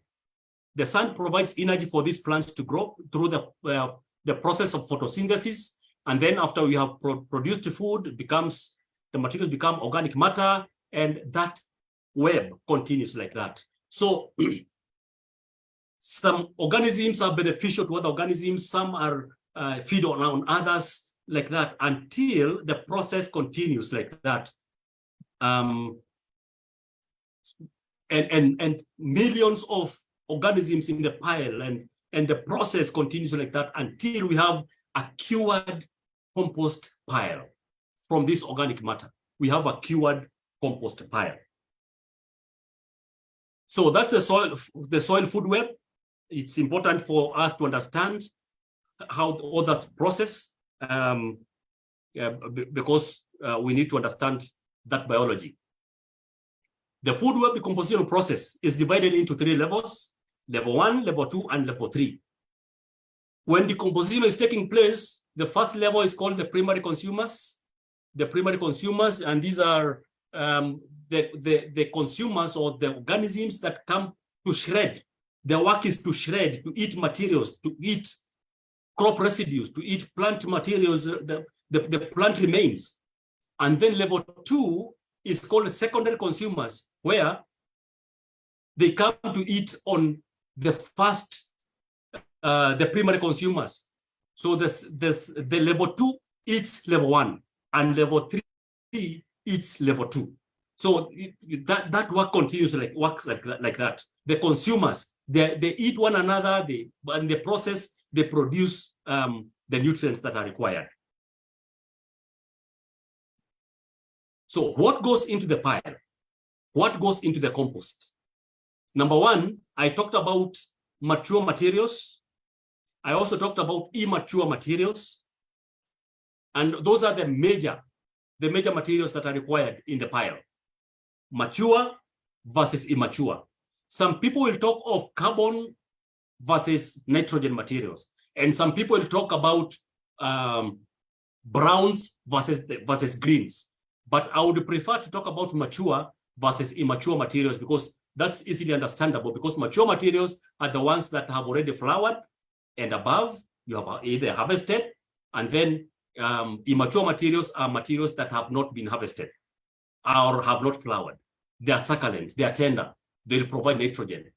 The sun provides energy for these plants to grow through the process of photosynthesis. And then after we have produced food, the materials become organic matter, and that web continues like that. So some organisms are beneficial to other organisms, some are feed on others, like that, until the process continues like that. And millions of organisms in the pile, and the process continues like that until we have a cured compost pile from this organic matter. We have a cured compost pile. So that's the soil food web. It's important for us to understand how all that process, because we need to understand that biology. The food web decomposition process is divided into 3 levels: level 1, level 2, and level 3. When decomposition is taking place, the first level is called the primary consumers. The primary consumers, and these are the consumers or the organisms that come to shred. Their work is to shred, to eat materials, to eat crop residues, to eat plant materials, the plant remains. And then level 2 is called secondary consumers, where they come to eat on the first, the primary consumers. So the level 2 eats level 1, and level 3 eats level 2. So that work continues, works like that. The consumers, they eat one another. In the process, they produce the nutrients that are required. So what goes into the pile? What goes into the compost? Number 1, I talked about mature materials. I also talked about immature materials. And those are the major materials that are required in the pile. Mature versus immature. Some people will talk of carbon versus nitrogen materials. And some people will talk about browns versus greens. But I would prefer to talk about mature versus immature materials, because that's easily understandable, because mature materials are the ones that have already flowered and above, you have either harvested, and then immature materials are materials that have not been harvested or have not flowered. They are succulent, they are tender, they will provide nitrogen.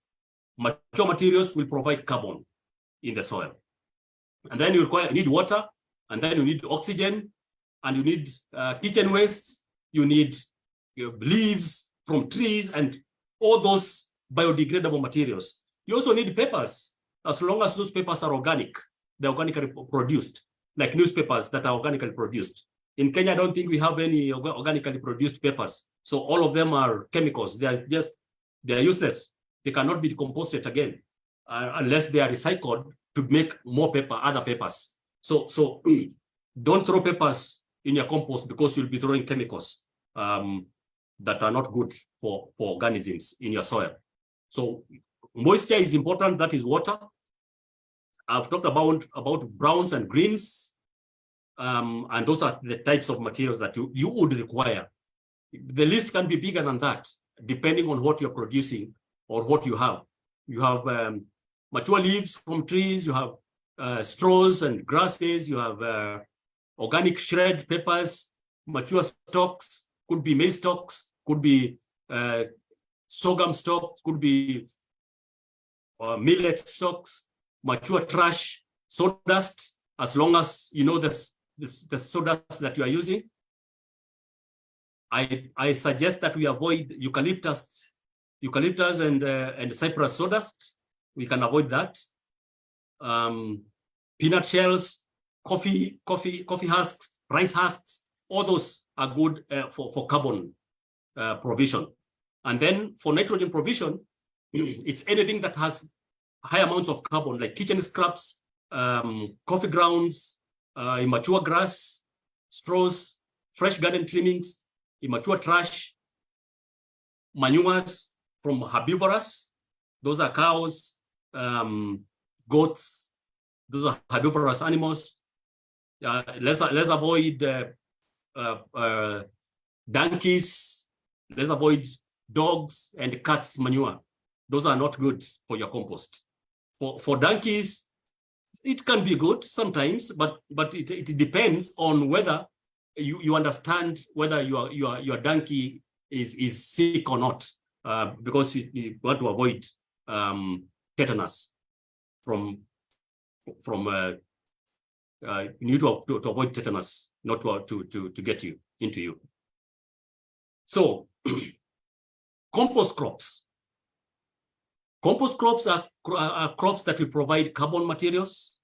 Mature materials will provide carbon in the soil. And then you need water, and then you need oxygen, and you need kitchen wastes, you need leaves from trees, and all those biodegradable materials. You also need papers, as long as those papers are organic. They're organically produced, like newspapers that are organically produced. In Kenya, I don't think we have any organically produced papers. So all of them are chemicals. They're useless. They cannot be decomposed again unless they are recycled to make more paper, other papers. So don't throw papers in your compost, because you'll be throwing chemicals that are not good for organisms in your soil. So moisture is important. That is water. I've talked about browns and greens, and those are the types of materials that you would require. The list can be bigger than that, depending on what you're producing or what you have. You have mature leaves from trees, you have straws and grasses, you have organic shred papers, mature stalks, could be maize stalks, could be sorghum stalks, could be millet stalks, mature trash, sawdust, as long as you know the sawdust that you are using. I suggest that we avoid eucalyptus and cypress sawdust. We can avoid that. Peanut shells, coffee husks, rice husks, all those are good for carbon provision. And then for nitrogen provision, it's anything that has high amounts of carbon, like kitchen scraps, coffee grounds, immature grass, straws, fresh garden trimmings, immature trash, manures from herbivores. Those are cows, goats. Those are herbivorous animals. Let's avoid donkeys. Let's avoid dogs and cats' manure. Those are not good for your compost. For donkeys, it can be good sometimes, but it depends on whether you understand whether your donkey is sick or not, because you want to avoid tetanus from you need to avoid tetanus, not to get into you. So compost crops. Compost crops are crops that will provide carbon materials,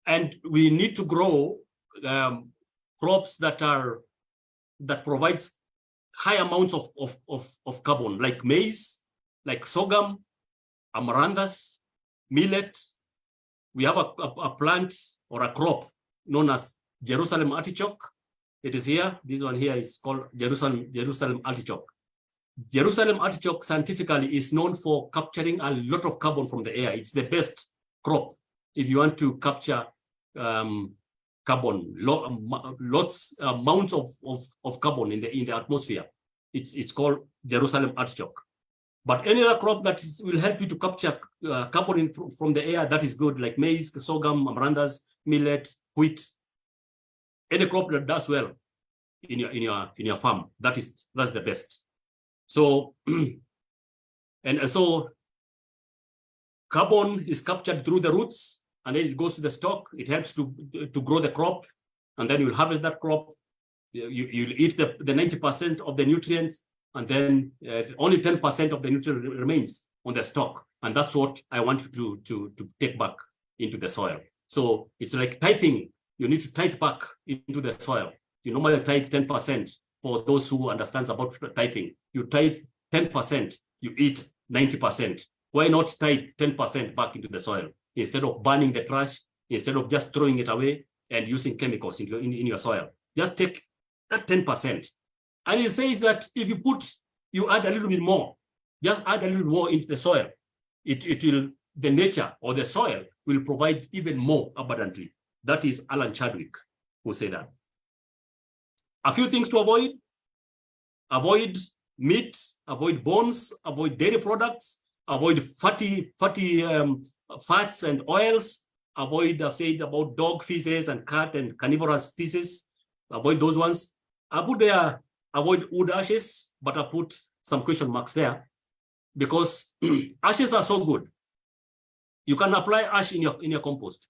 and we need to grow crops that provides high amounts of carbon, like maize, like sorghum, amaranthus, millet. We have a plant or a crop known as Jerusalem artichoke. It is here. This one here is called Jerusalem artichoke. Jerusalem artichoke scientifically is known for capturing a lot of carbon from the air. It's the best crop if you want to capture carbon, amounts of carbon in the atmosphere. It's called Jerusalem artichoke. But any other crop that will help you to capture carbon from the air, that is good, like maize, sorghum, amaranthus, millet, wheat. Any crop that does well in your farm, that's the best. So and so carbon is captured through the roots, and then it goes to the stalk. It helps to grow the crop, and then you'll harvest that crop. You'll eat the 90% of the nutrients, and then only 10% of the nutrient remains on the stalk. And that's what I want you to take back into the soil. So it's like tithing. You need to tithe back into the soil. You normally tithe 10%. For those who understands about tithing, you tithe 10%, you eat 90%. Why not tithe 10% back into the soil instead of burning the trash, instead of just throwing it away and using chemicals in your soil? Just take that 10%. And it says that if you add a little bit more, just add a little more into the soil, it will, the nature or the soil will provide even more abundantly. That is Alan Chadwick who said that. A few things to avoid. Avoid meat, avoid bones, avoid dairy products, avoid fatty fats and oils. Avoid, I've said about dog feces and cat and carnivorous feces. Avoid those ones. I put there, avoid wood ashes, but I put some question marks there because ashes are so good. You can apply ash in your compost,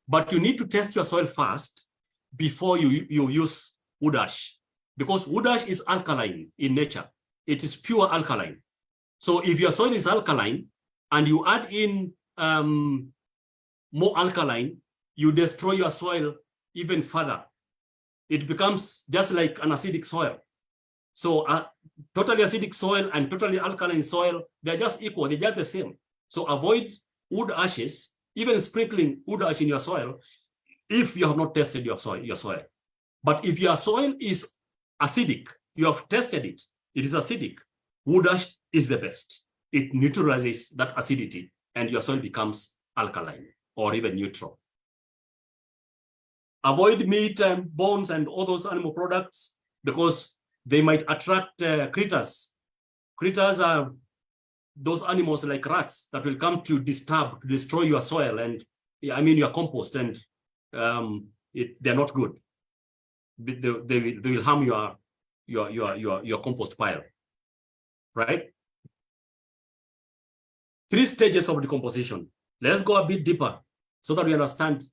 but you need to test your soil first before you use wood ash, because wood ash is alkaline in nature. It is pure alkaline. So if your soil is alkaline and you add in more alkaline, you destroy your soil even further. It becomes just like an acidic soil. So totally acidic soil and totally alkaline soil, they're just equal, they're just the same. So avoid wood ashes, even sprinkling wood ash in your soil if you have not tested your soil. But if your soil is acidic, you have tested it, it is acidic, wood ash is the best. It neutralizes that acidity and your soil becomes alkaline or even neutral. Avoid meat and bones and all those animal products because they might attract critters. Critters are those animals like rats that will come to disturb, to destroy your soil and your compost, and they're not good. They will harm your compost pile, right? 3 stages of decomposition. Let's go a bit deeper so that we understand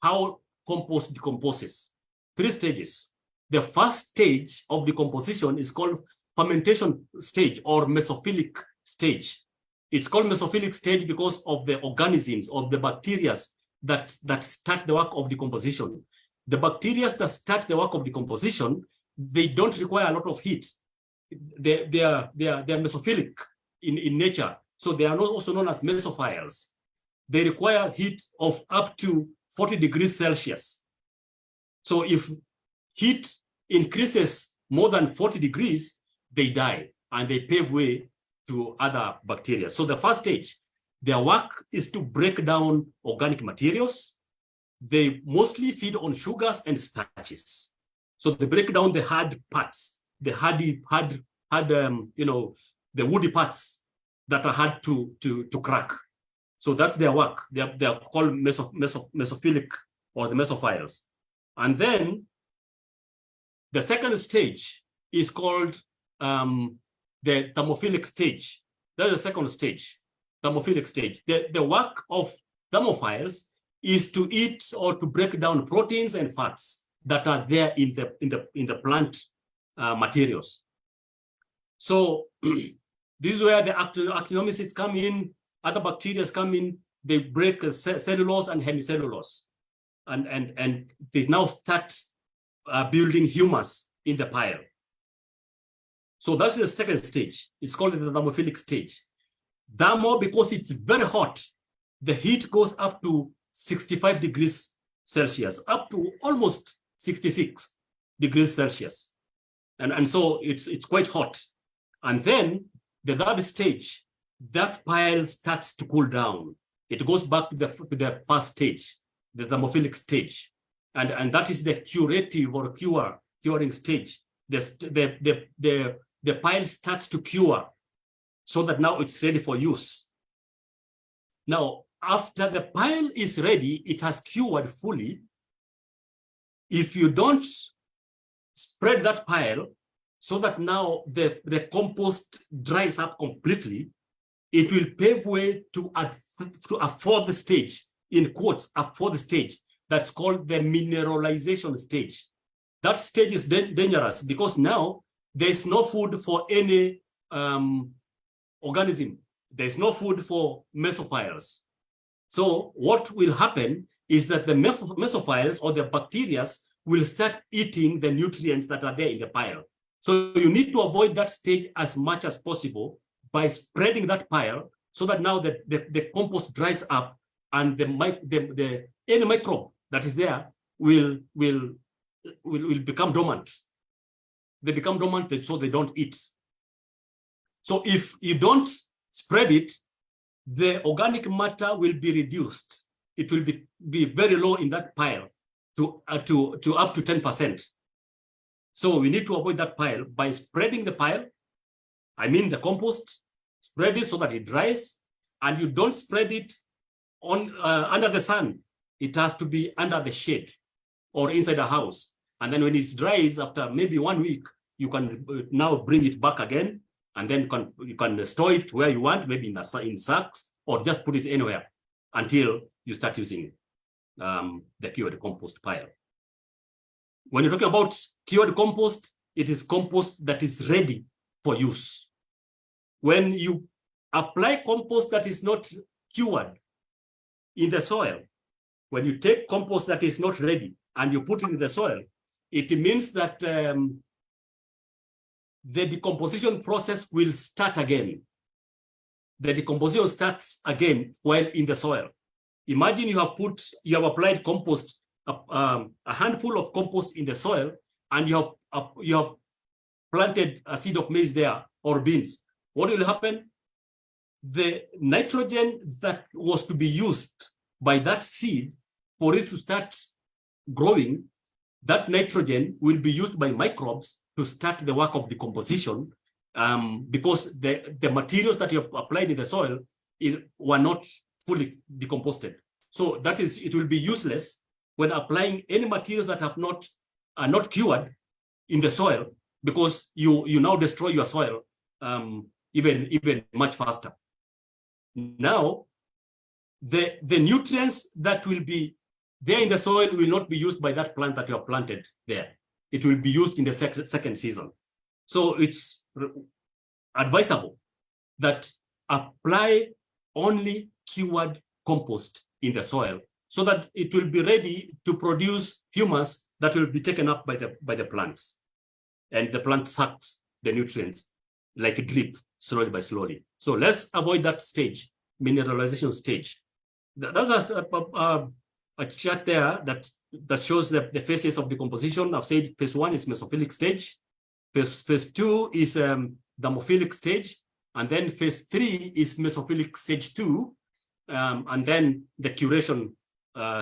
how compost decomposes. 3 stages. The first stage of decomposition is called fermentation stage or mesophilic stage. It's called mesophilic stage because of the organisms or the bacteria that start the work of decomposition. The bacteria that start the work of decomposition, they don't require a lot of heat. They are mesophilic in nature. So they are also known as mesophiles. They require heat of up to 40 degrees Celsius. So if heat increases more than 40 degrees, they die and they pave way to other bacteria. So the first stage, their work is to break down organic materials. They mostly feed on sugars and starches. So they break down the hard parts, the the woody parts that are hard to crack. So that's their work. They are called mesophilic or the mesophiles. And then the second stage is called the thermophilic stage. That's the second stage, thermophilic stage. The work of thermophiles is to eat or to break down proteins and fats that are there in the plant materials. So this is where the actinomycetes come in, other bacteria come in, they break cellulose and hemicellulose, and they now start building humus in the pile. So that's the second stage. It's called the thermophilic stage. Thermo, because it's very hot, the heat goes up to 65 degrees Celsius, up to almost 66 degrees Celsius. And so it's quite hot. And then the third stage, that pile starts to cool down. It goes back to the first stage, the thermophilic stage. And that is the curative or curing stage. The the pile starts to cure so that now it's ready for use. Now, after the pile is ready, it has cured fully. If you don't spread that pile so that now the compost dries up completely, it will pave way to a fourth stage, in quotes, a fourth stage, that's called the mineralization stage. That stage is dangerous because now there's no food for any organism. There's no food for mesophiles. So what will happen is that the mesophiles or the bacteria will start eating the nutrients that are there in the pile. So you need to avoid that stage as much as possible by spreading that pile so that now the compost dries up and any microbe that is there will become dormant. They become dormant so they don't eat. So if you don't spread it, the organic matter will be reduced. It will be very low in that pile to up to 10%. So we need to avoid that pile by spreading the pile. I mean the compost, spread it so that it dries, and you don't spread it on under the sun. It has to be under the shade or inside a house. And then when it dries after maybe 1 week, you can now bring it back again, and then you can store it where you want, maybe in sacks, or just put it anywhere until you start using the cured compost pile. When you're talking about cured compost, it is compost that is ready for use. When you apply compost that is not cured in the soil, when you take compost that is not ready and you put it in the soil, it means that the decomposition process will start again. The decomposition starts again while in the soil. Imagine you have applied compost, a handful of compost in the soil, and you have planted a seed of maize there or beans. What will happen? The nitrogen that was to be used by that seed for it to start growing, that nitrogen will be used by microbes to start the work of decomposition, because the materials that you have applied in the soil were not fully decomposed. So that is, it will be useless when applying any materials that are not cured in the soil, because you now destroy your soil even much faster. Now, the nutrients that will be there in the soil will not be used by that plant that you have planted there. It will be used in the second season. So it's advisable that apply only cured compost in the soil so that it will be ready to produce humus that will be taken up by the plants. And the plant sucks the nutrients like a drip, slowly by slowly. So let's avoid that stage, mineralization stage. There's a chart there that shows the phases of decomposition. I've said phase 1 is mesophilic stage. Phase 2 is dermophilic stage. And then phase 3 is mesophilic stage 2. And then the curation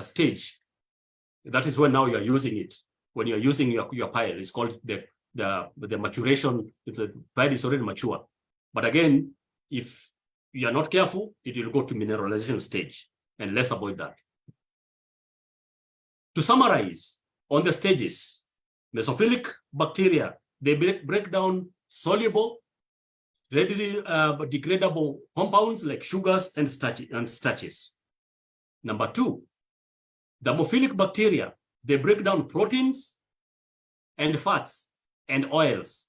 stage. That is when now you're using it. When you're using your pile, it's called the maturation. The pile is already mature. But again, if you are not careful, it will go to mineralization stage. And let's avoid that. To summarize on the stages, mesophilic bacteria, they break down soluble, readily degradable compounds like sugars and starches. Number 2, dermophilic bacteria, they break down proteins and fats and oils.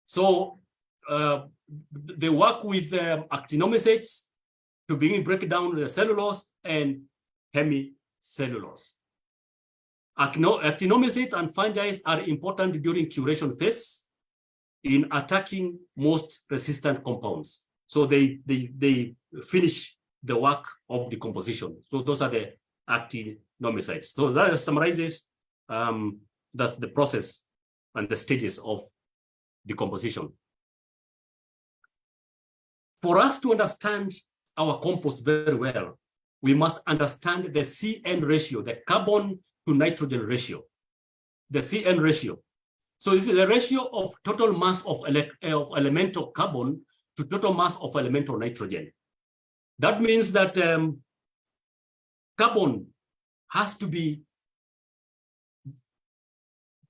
So they work with actinomycetes to break down the cellulose and hemicellulose. Actinomycetes and fungi are important during curation phase in attacking most resistant compounds. So they finish the work of decomposition. So those are the actinomycetes. So that summarizes that's the process and the stages of decomposition. For us to understand our compost very well, we must understand the CN ratio, the carbon to nitrogen ratio, the CN ratio. So this is the ratio of total mass of elemental carbon to total mass of elemental nitrogen. That means that carbon has to be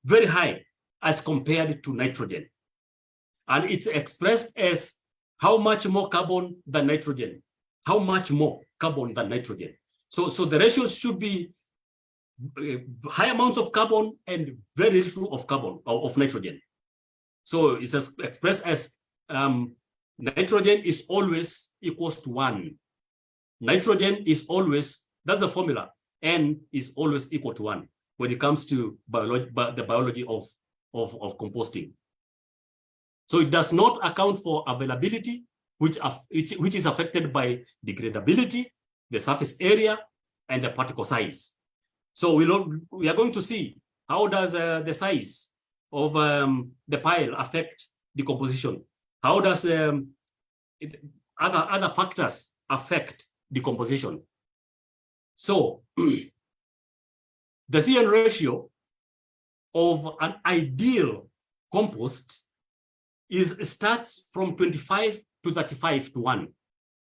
very high as compared to nitrogen. And it's expressed as how much more carbon than nitrogen, how much more carbon than nitrogen. So the ratios should be high amounts of carbon and very little of carbon, of nitrogen. So it's expressed as nitrogen is always equals to 1. Nitrogen is always, that's the formula, N is always equal to 1 when it comes to the biology of composting. So it does not account for availability, which is affected by degradability, the surface area, and the particle size. So we are going to see how does the size of the pile affect decomposition. How does other factors affect decomposition? So the CN ratio of an ideal compost starts from 25 to 35 to 1.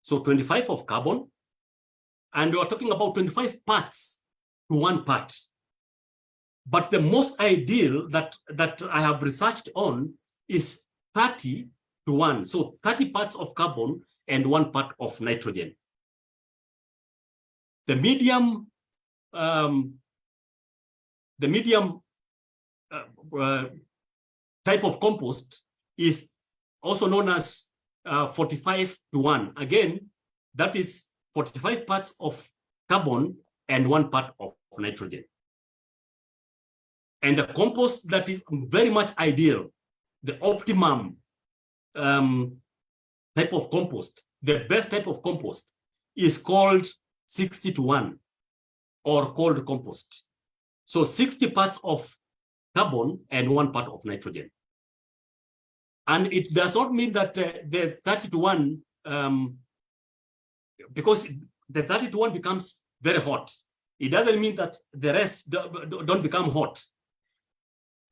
So 25 of carbon, and we're talking about 25 parts to 1 part. But the most ideal that I have researched on is 30 to 1. So 30 parts of carbon and 1 part of nitrogen. The medium type of compost is also known as 45 to 1. Again, that is 45 parts of carbon and 1 part of nitrogen. And the compost that is very much ideal, the optimum type of compost, the best type of compost is called 60 to 1 or cold compost. So 60 parts of carbon and 1 part of nitrogen. And it does not mean that the 30 to 1, because the 30 to 1 becomes very hot. It doesn't mean that the rest don't become hot.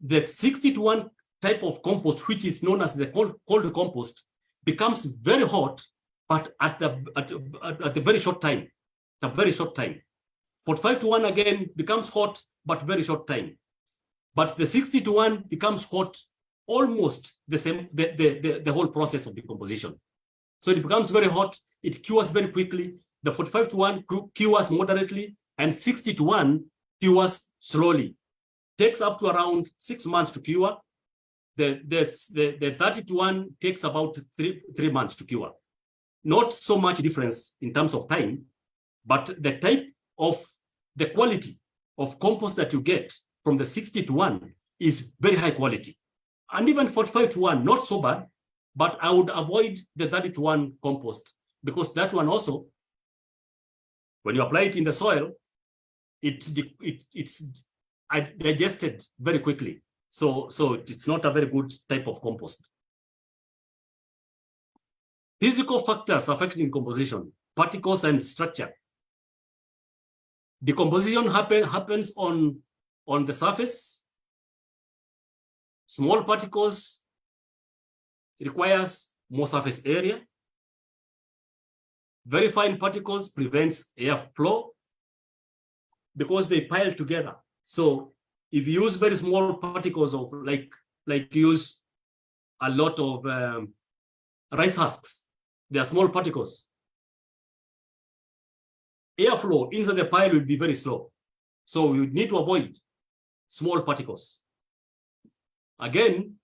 The 60 to 1 type of compost, which is known as the cold compost, becomes very hot, but at the very short time. The very short time. 45 to 1 again becomes hot, but very short time. But the 60 to 1 becomes hot almost the same, the whole process of decomposition. So it becomes very hot, it cures very quickly. The 45 to 1 cures moderately, and 60 to 1 cures slowly. Takes up to around 6 months to cure. The 30 to 1 takes about 3 months to cure. Not so much difference in terms of time, but the type of the quality of compost that you get from the 60 to 1 is very high quality. And even 45 to 1, not so bad, but I would avoid the 30 to 1 compost, because that one also, when you apply it in the soil, it's digested very quickly. So it's not a very good type of compost. Physical factors affecting composition, particles and structure. Decomposition happens on the surface. Small particles requires more surface area. Very fine particles prevents airflow because they pile together. So if you use very small particles of like use a lot of rice husks, they are small particles. Airflow inside the pile will be very slow. So you need to avoid small particles. Again,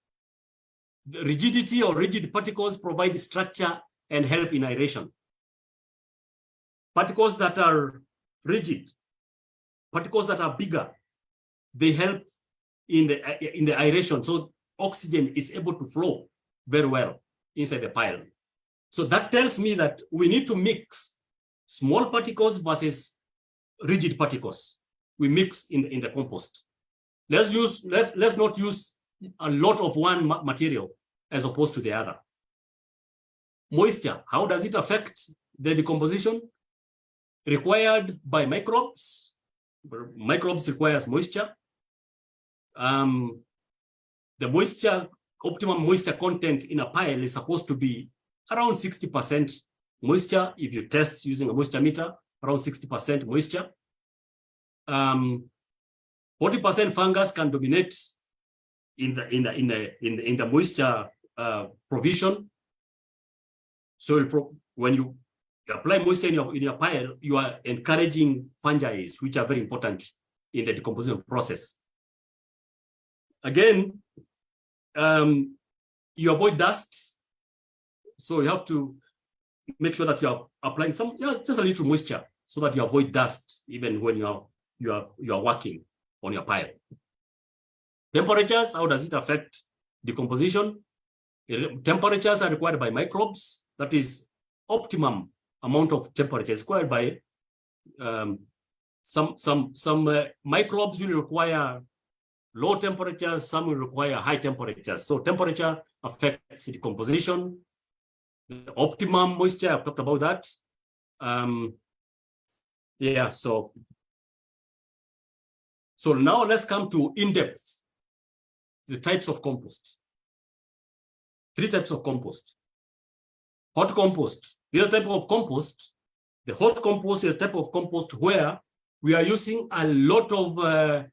the rigidity or rigid particles provide structure and help in aeration. Particles that are rigid, particles that are bigger, they help in the aeration. So oxygen is able to flow very well inside the pile. So that tells me that we need to mix small particles versus rigid particles. We mix in the compost. Let's not use a lot of one material as opposed to the other. Moisture, how does it affect the decomposition? Required by microbes. Microbes requires moisture. the moisture, optimum moisture content in a pile is supposed to be around 60% moisture. If you test using a moisture meter, around 60% moisture. 40% fungus can dominate in the moisture provision. So when you apply moisture in your pile, you are encouraging fungi, which are very important in the decomposition process. Again, you avoid dust, so you have to make sure that you are applying some, just a little moisture, so that you avoid dust even when you are working on your pile. Temperatures, how does it affect decomposition? Temperatures are required by microbes. That is optimum amount of temperature is required by some microbes will require low temperatures, some will require high temperatures. So temperature affects decomposition. The optimum moisture, I've talked about that. So now let's come to in-depth, the types of compost. 3 types of compost. Hot compost. This type of compost, the hot compost is a type of compost where we are using a lot of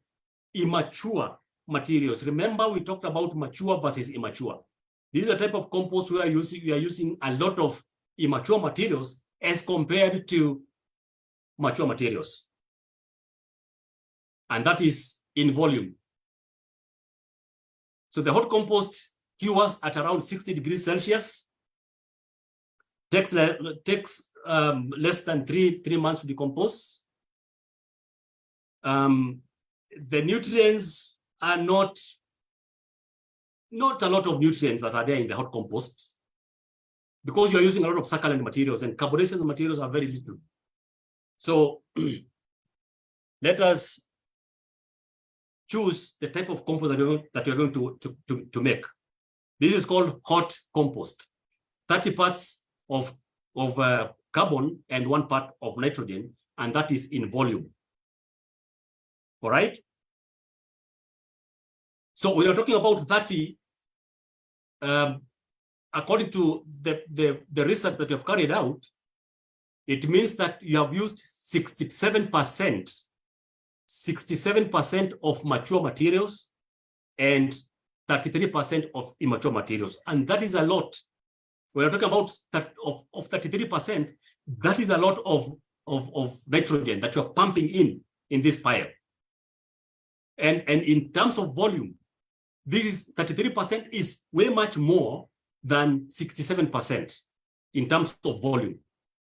immature materials. Remember, we talked about mature versus immature. This is a type of compost where we are using a lot of immature materials as compared to mature materials. And that is in volume. So the hot compost cures at around 60 degrees Celsius. Takes less than three months to decompose. The nutrients are not a lot of nutrients that are there in the hot compost, because you are using a lot of succulent materials, and carbonaceous materials are very little. So let us choose the type of compost that you're going to make. This is called hot compost. 30 parts of carbon and 1 part of nitrogen, and that is in volume. All right. So we are talking about 30. According to the research that you have carried out, it means that you have used 67% of mature materials and 33% of immature materials. And that is a lot. We are talking about that of 33%, that is a lot of nitrogen that you are pumping in this pile. And in terms of volume, this is 33% is way much more than 67% in terms of volume,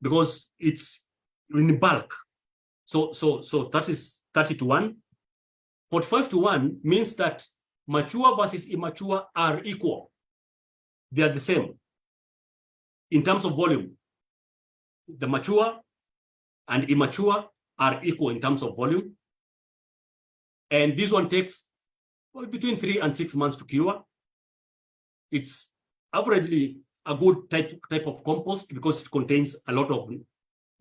because it's in bulk. So that is 30-1. 45-1 means that mature versus immature are equal. They are the same in terms of volume. The mature and immature are equal in terms of volume. And this one takes between 3 and 6 months to cure. It's averagely a good type of compost because it contains a lot of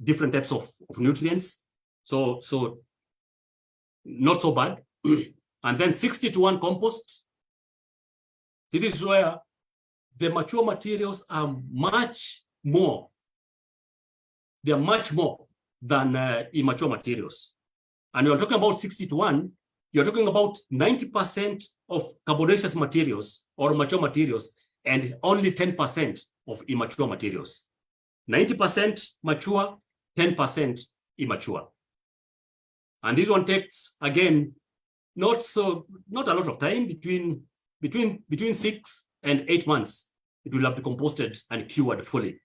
different types of nutrients. So not so bad. And then 60-1 compost. So this is where the mature materials are much more. They are much more than immature materials. And you're talking about 60-1, you're talking about 90% of carbonaceous materials or mature materials and only 10% of immature materials. 90% mature, 10% immature. And this one takes, again, not a lot of time, between 6 and 8 months, it will have decomposted and cured fully.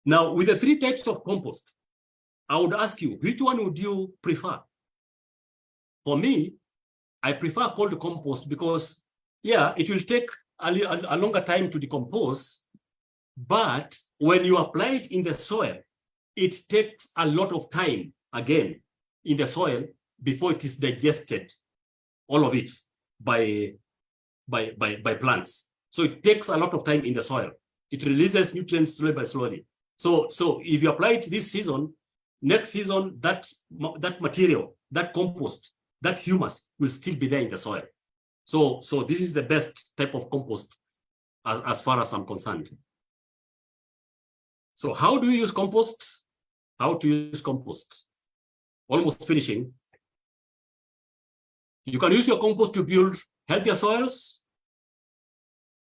Now, with the 3 types of compost, I would ask you, which one would you prefer? For me, I prefer cold compost because, yeah, it will take a longer time to decompose, but when you apply it in the soil, it takes a lot of time, again, in the soil before it is digested, all of it, by plants. So it takes a lot of time in the soil. It releases nutrients slowly by slowly. So if you apply it this season, next season, that material, that compost, that humus will still be there in the soil. So this is the best type of compost as far as I'm concerned. So how do you use compost? How to use compost? Almost finishing. You can use your compost to build healthier soils,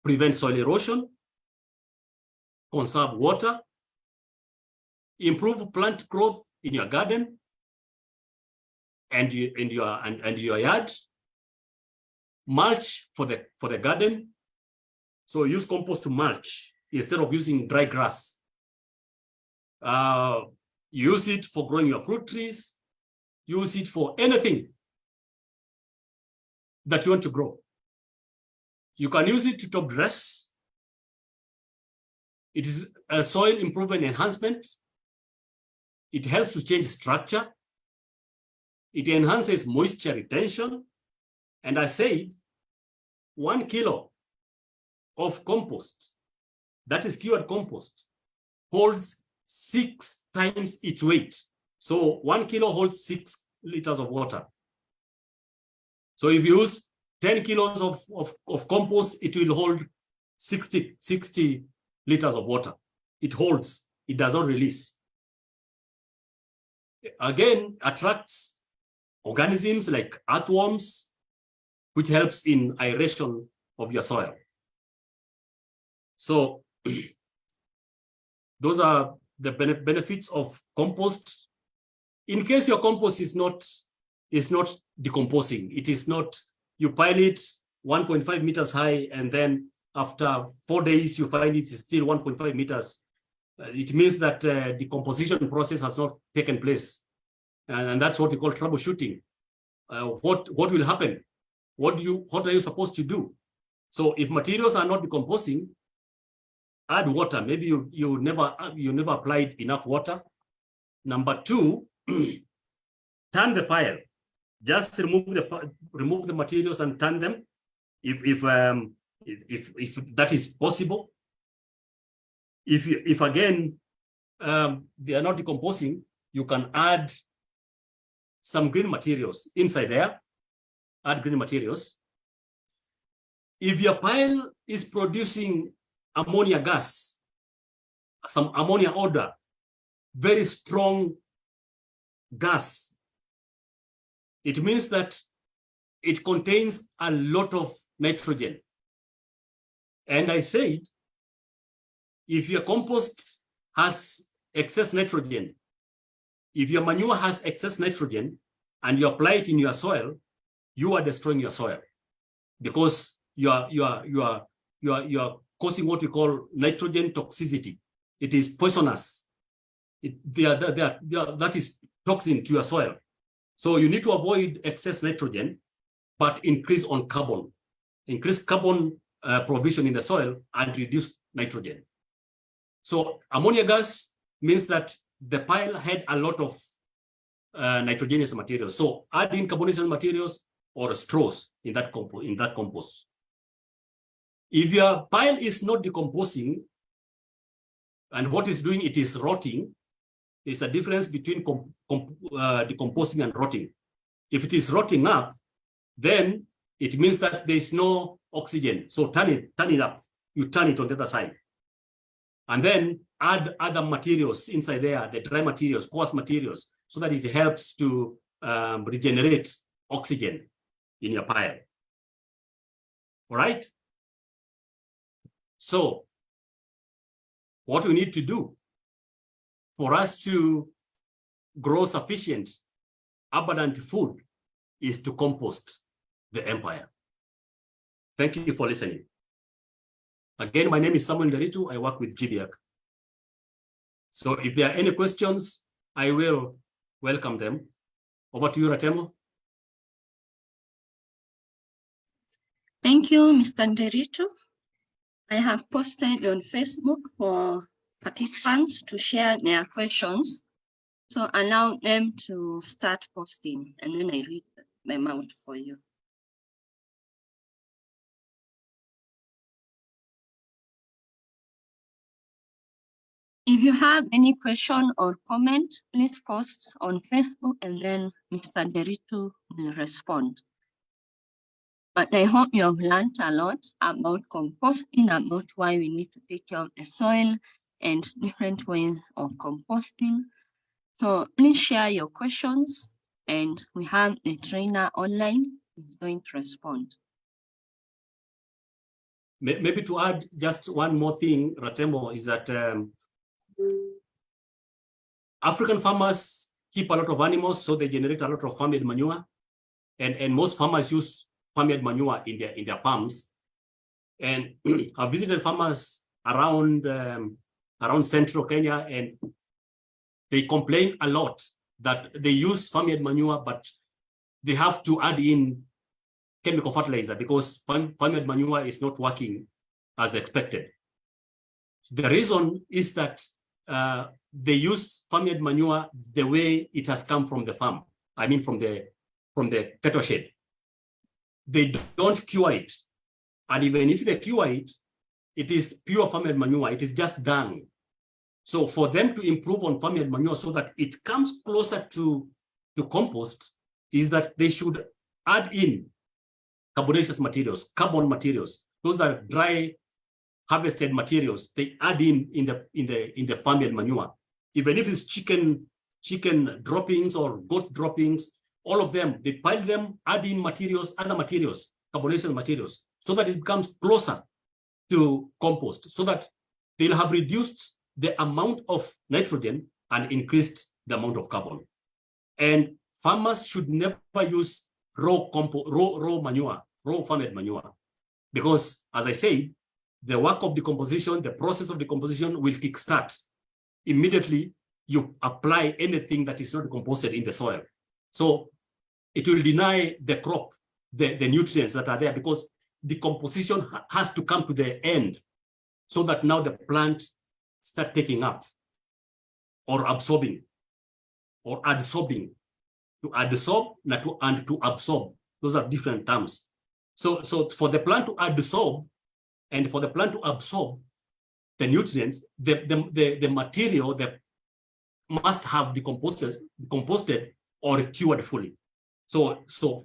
prevent soil erosion, conserve water, improve plant growth in your garden and your yard, mulch for the garden. So use compost to mulch instead of using dry grass. Use it for growing your fruit trees. Use it for anything that you want to grow. You can use it to top dress. It is a soil improvement enhancement. It helps to change structure. It enhances moisture retention. And I said, 1 kilo of compost, that is cured compost, holds 6 times its weight. So 1 kilo holds 6 liters of water. So if you use 10 kilos of compost, it will hold 60 liters of water. It holds, it does not release. Again, attracts organisms like earthworms, which helps in aeration of your soil. So those are the benefits of compost. In case your compost is not decomposing, it is not, you pile it 1.5 meters high, and then after 4 days, you find it is still 1.5 meters. It means that decomposition process has not taken place. And that's what we call troubleshooting. What will happen? What are you supposed to do? So if materials are not decomposing, add water. Maybe you never applied enough water. Number 2, turn the pile. Just remove the materials and turn them, if that is possible. If again they are not decomposing, you can add some green materials inside there. Add green materials. If your pile is producing ammonia gas, some ammonia odor, very strong gas, it means that it contains a lot of nitrogen. And I said, if your compost has excess nitrogen, if your manure has excess nitrogen and you apply it in your soil, you are destroying your soil, because you are causing what we call nitrogen toxicity. It is poisonous. That is toxin to your soil. So you need to avoid excess nitrogen, but increase on carbon. Increase carbon provision in the soil and reduce nitrogen. So ammonia gas means that the pile had a lot of nitrogenous materials. So add in carbonaceous materials or straws in that compost. If your pile is not decomposing, and what is doing it is rotting, there's a difference between decomposing and rotting. If it is rotting up, then it means that there is no oxygen. So turn it up. You turn it on the other side. And then add other materials inside there, the dry materials, coarse materials, so that it helps to regenerate oxygen in your pile. All right? So what we need to do for us to grow sufficient, abundant food is to compost the empire. Thank you for listening. Again, my name is Nderitu. I work with GBIACK. So if there are any questions, I will welcome them. Over to you, Ratemo. Thank you, Mr. Nderitu. I have posted on Facebook for participants to share their questions. So allow them to start posting, and then I read them out for you. If you have any question or comment, please post on Facebook, and then Mr. Nderitu will respond. But I hope you have learned a lot about composting, about why we need to take care of the soil and different ways of composting. So please share your questions, and we have the trainer online who's going to respond. Maybe to add just one more thing, Ratemo, is that African farmers keep a lot of animals, so they generate a lot of farmyard manure, and most farmers use farmyard manure in their farms. And I've visited farmers around central Kenya, and they complain a lot that they use farmyard manure, but they have to add in chemical fertilizer because farmyard manure is not working as expected. The reason is that they use farmyard manure the way it has come from the farm. I mean, from the cattle shed. They don't cure it. And even if they cure it, it is pure farmyard manure. It is just dung. So for them to improve on farmyard manure so that it comes closer to compost, is that they should add in carbonaceous materials, carbon materials. Those are dry harvested materials. They add in the farmyard manure. Even if it's chicken droppings or goat droppings, all of them, they pile them, add in materials, other materials, carbonaceous materials, so that it becomes closer to compost, so that they'll have reduced the amount of nitrogen and increased the amount of carbon. And farmers should never use raw manure, raw farmyard manure, because, as I said, the work of decomposition, the process of decomposition will kickstart immediately you apply anything that is not composted in the soil. So it will deny the crop the nutrients that are there, because decomposition has to come to the end so that now the plant start taking up or absorbing or adsorbing. To adsorb and to absorb, those are different terms. So for the plant to adsorb and for the plant to absorb the nutrients, the material that must have decomposted or cured fully. So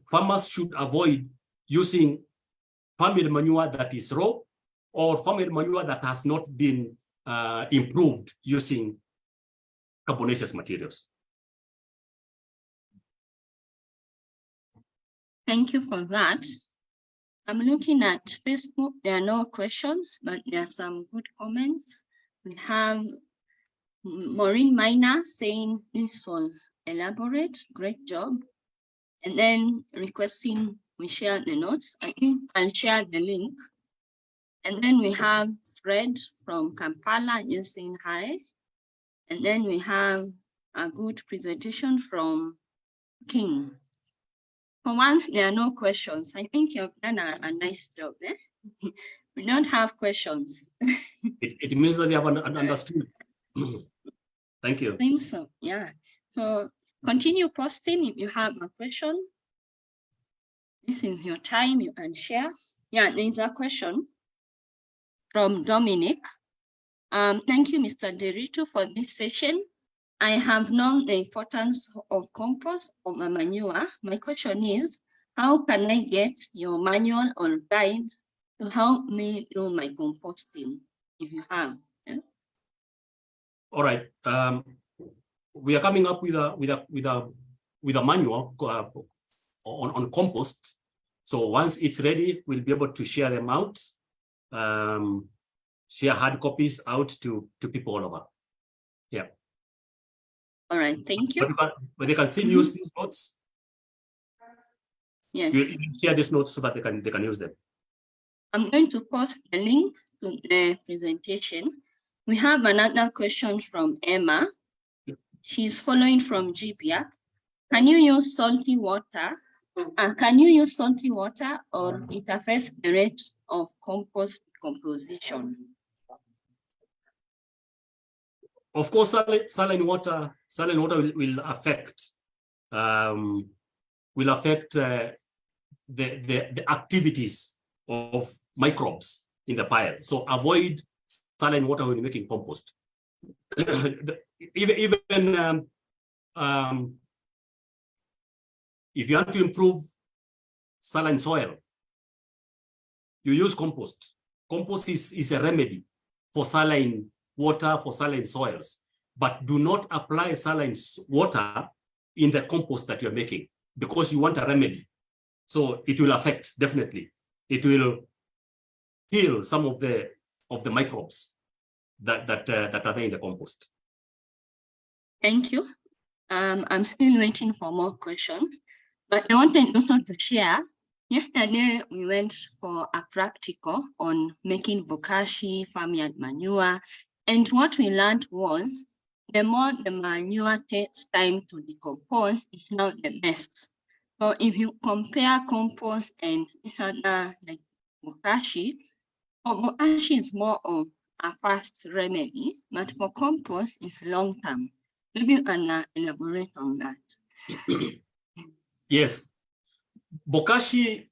farmers should avoid using farmyard manure that is raw or farmyard manure that has not been improved using carbonaceous materials. Thank you for that. I'm looking at Facebook. There are no questions, but there are some good comments. We have Maureen Miner saying this was elaborate, great job. And then requesting we share the notes. I think I'll share the link. And then we have Fred from Kampala just saying hi. And then we have a good presentation from King. For once, there are no questions. I think you've done a nice job. Eh? We don't have questions. It means that they have understood. Thank you. I think so, yeah. So continue posting if you have a question. This is your time, you can share. Yeah, there's a question from Dominic. Thank you, Mr. Nderitu, for this session. I have known the importance of compost or manure. My question is, how can I get your manual or guide to help me do my composting, if you have? Yeah? All right. We are coming up with a manual on compost. So once it's ready, we'll be able to share them out, share hard copies out to people all over. Yeah. All right, thank you. But they can still use these notes. Yes. You share these notes so that they can use them. I'm going to post the link to the presentation. We have another question from Emma. She's following from GBIACK. Can you use salty water? Can you use salty water, or it affects the rate of compost composition? Of course, saline water will affect the activities of microbes in the pile. So avoid saline water when you're making compost. Even if you want to improve saline soil, you use compost. Compost is a remedy for saline water, for saline soils, but do not apply saline water in the compost that you're making because you want a remedy. So it will affect, definitely. It will kill some of the microbes that are there in the compost. Thank you. I'm still waiting for more questions, but I wanted also to share. Yesterday, we went for a practical on making bokashi, farmyard manure, and what we learned was the more the manure takes time to decompose, it's now the best. So if you compare compost and this other like bokashi, bokashi is more of a fast remedy, but for compost, it's long term. Maybe you can elaborate on that. Yes, bokashi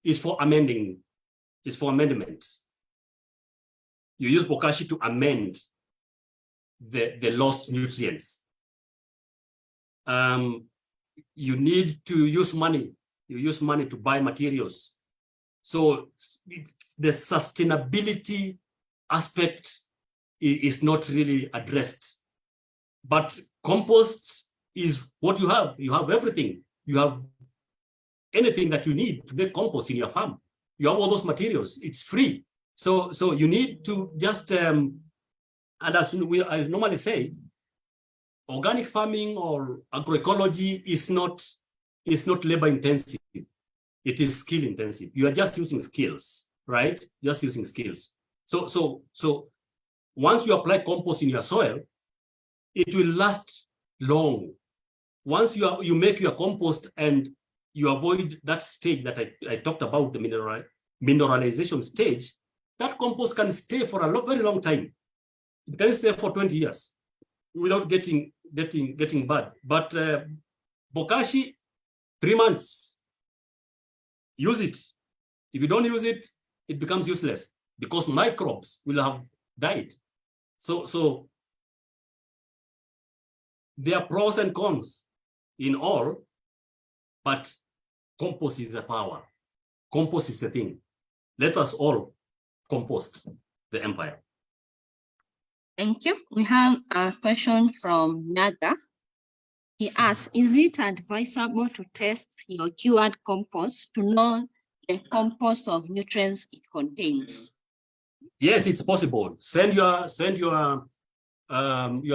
is for amending. It's for amendment. You use bokashi to amend the lost nutrients. You need to use money. You use money to buy materials. So the sustainability aspect is not really addressed. But compost is what you have. You have everything. You have anything that you need to make compost in your farm. You have all those materials. It's free. So you need to just, and as I normally say, organic farming or agroecology is not labor intensive. It is skill intensive. You are just using skills, right? Just using skills. So once you apply compost in your soil, it will last long. Once you make your compost and you avoid that stage that I talked about, the mineralization stage, that compost can stay for a very long time. It can stay for 20 years without getting bad. But bokashi, 3 months. Use it. If you don't use it, it becomes useless because microbes will have died. So there are pros and cons in all, but compost is the power. Compost is the thing. Let us all compost the empire. Thank you. We have a question from Naga. He asks, is it advisable to test your cured compost to know the compost of nutrients it contains? Yes, it's possible. Send your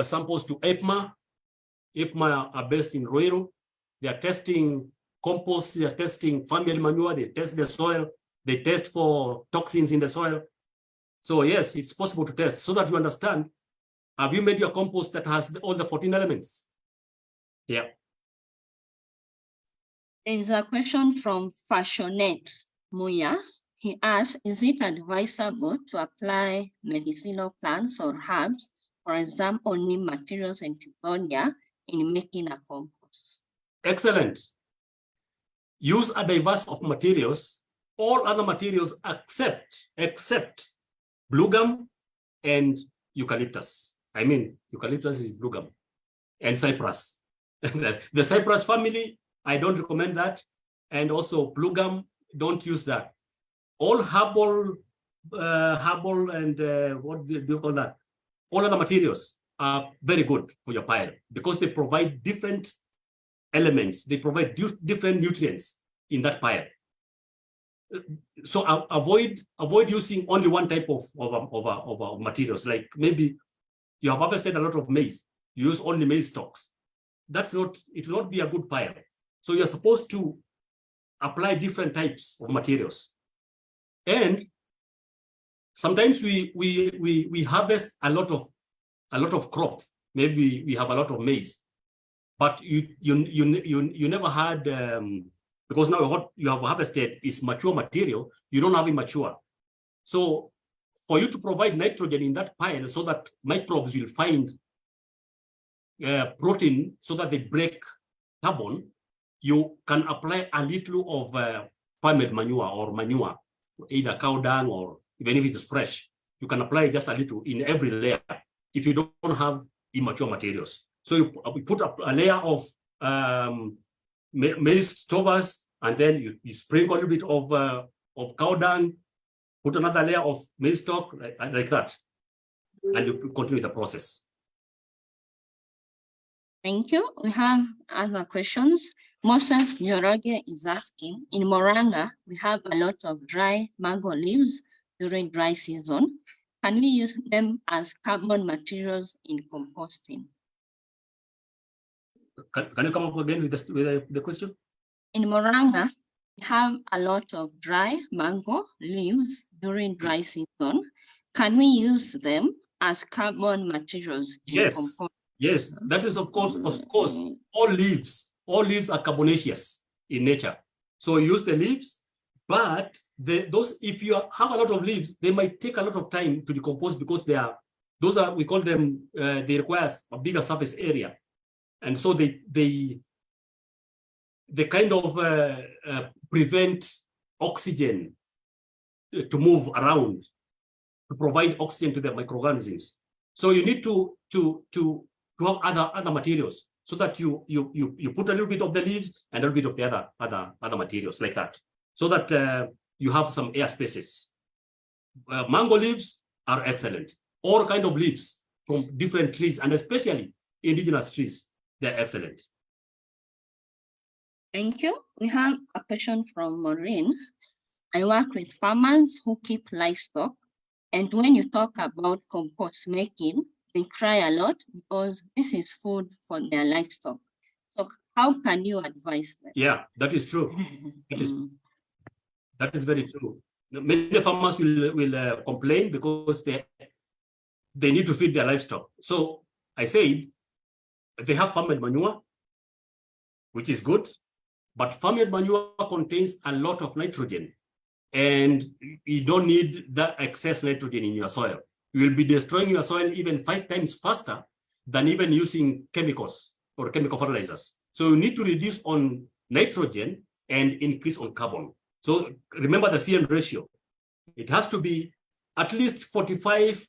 samples to EPMA. EPMA are based in Ruiru. They are testing compost, they are testing farmyard manure, they test the soil, they test for toxins in the soil. So yes, it's possible to test so that you understand, have you made your compost that has all the 14 elements? Yeah. There's a question from Fashionette Muya. He asks, is it advisable to apply medicinal plants or herbs, for example, neem materials and tigonia, in making a compost? Excellent. Use a diverse of materials, all other materials except blue gum and eucalyptus. I mean, eucalyptus is blue gum and cypress. The cypress family, I don't recommend that. And also blue gum, don't use that. All herbal and what do you call that? All other materials are very good for your pile because they provide different elements. They provide different nutrients in that pile. So avoid using only one type of materials. Like maybe you have harvested a lot of maize, you use only maize stalks. It will not be a good pile. So you're supposed to apply different types of materials. And sometimes we harvest a lot of crop. Maybe we have a lot of maize, but you never had because now what you have harvested is mature material. You don't have immature. So for you to provide nitrogen in that pile so that microbes will find protein so that they break carbon, you can apply a little of farmyard manure or manure, either cow dung or even if it is fresh. You can apply just a little in every layer if you don't have immature materials. So you put up a layer of maize stovers and then you sprinkle a little bit of cow dung, put another layer of maize stalk, like that, and you continue the process. Thank you. We have other questions. Moses Njoroge is asking, in Moranga, we have a lot of dry mango leaves during dry season. Can we use them as carbon materials in composting? Can you come up again with the question? In Moranga, we have a lot of dry mango leaves during dry season. Can we use them as carbon materials in composting? Yes, that is of course, all leaves are carbonaceous in nature. So use the leaves, but if you have a lot of leaves, they might take a lot of time to decompose because we call them, they require a bigger surface area. And so they kind of prevent oxygen to move around, to provide oxygen to the microorganisms. So you need to have other materials, so that you put a little bit of the leaves and a little bit of the other materials like that, so that you have some air spaces. Mango leaves are excellent. All kind of leaves from different trees, and especially indigenous trees, they're excellent. Thank you. We have a question from Maureen. I work with farmers who keep livestock, and when you talk about compost making, they cry a lot because this is food for their livestock. So how can you advise them? Yeah, that is true. That is very true. Many farmers will complain because they need to feed their livestock. So I said they have farmed manure, which is good, but farmed manure contains a lot of nitrogen, and you don't need that excess nitrogen in your soil. You will be destroying your soil even 5 times faster than even using chemicals or chemical fertilizers. So you need to reduce on nitrogen and increase on carbon. So remember the CN ratio. It has to be at least 45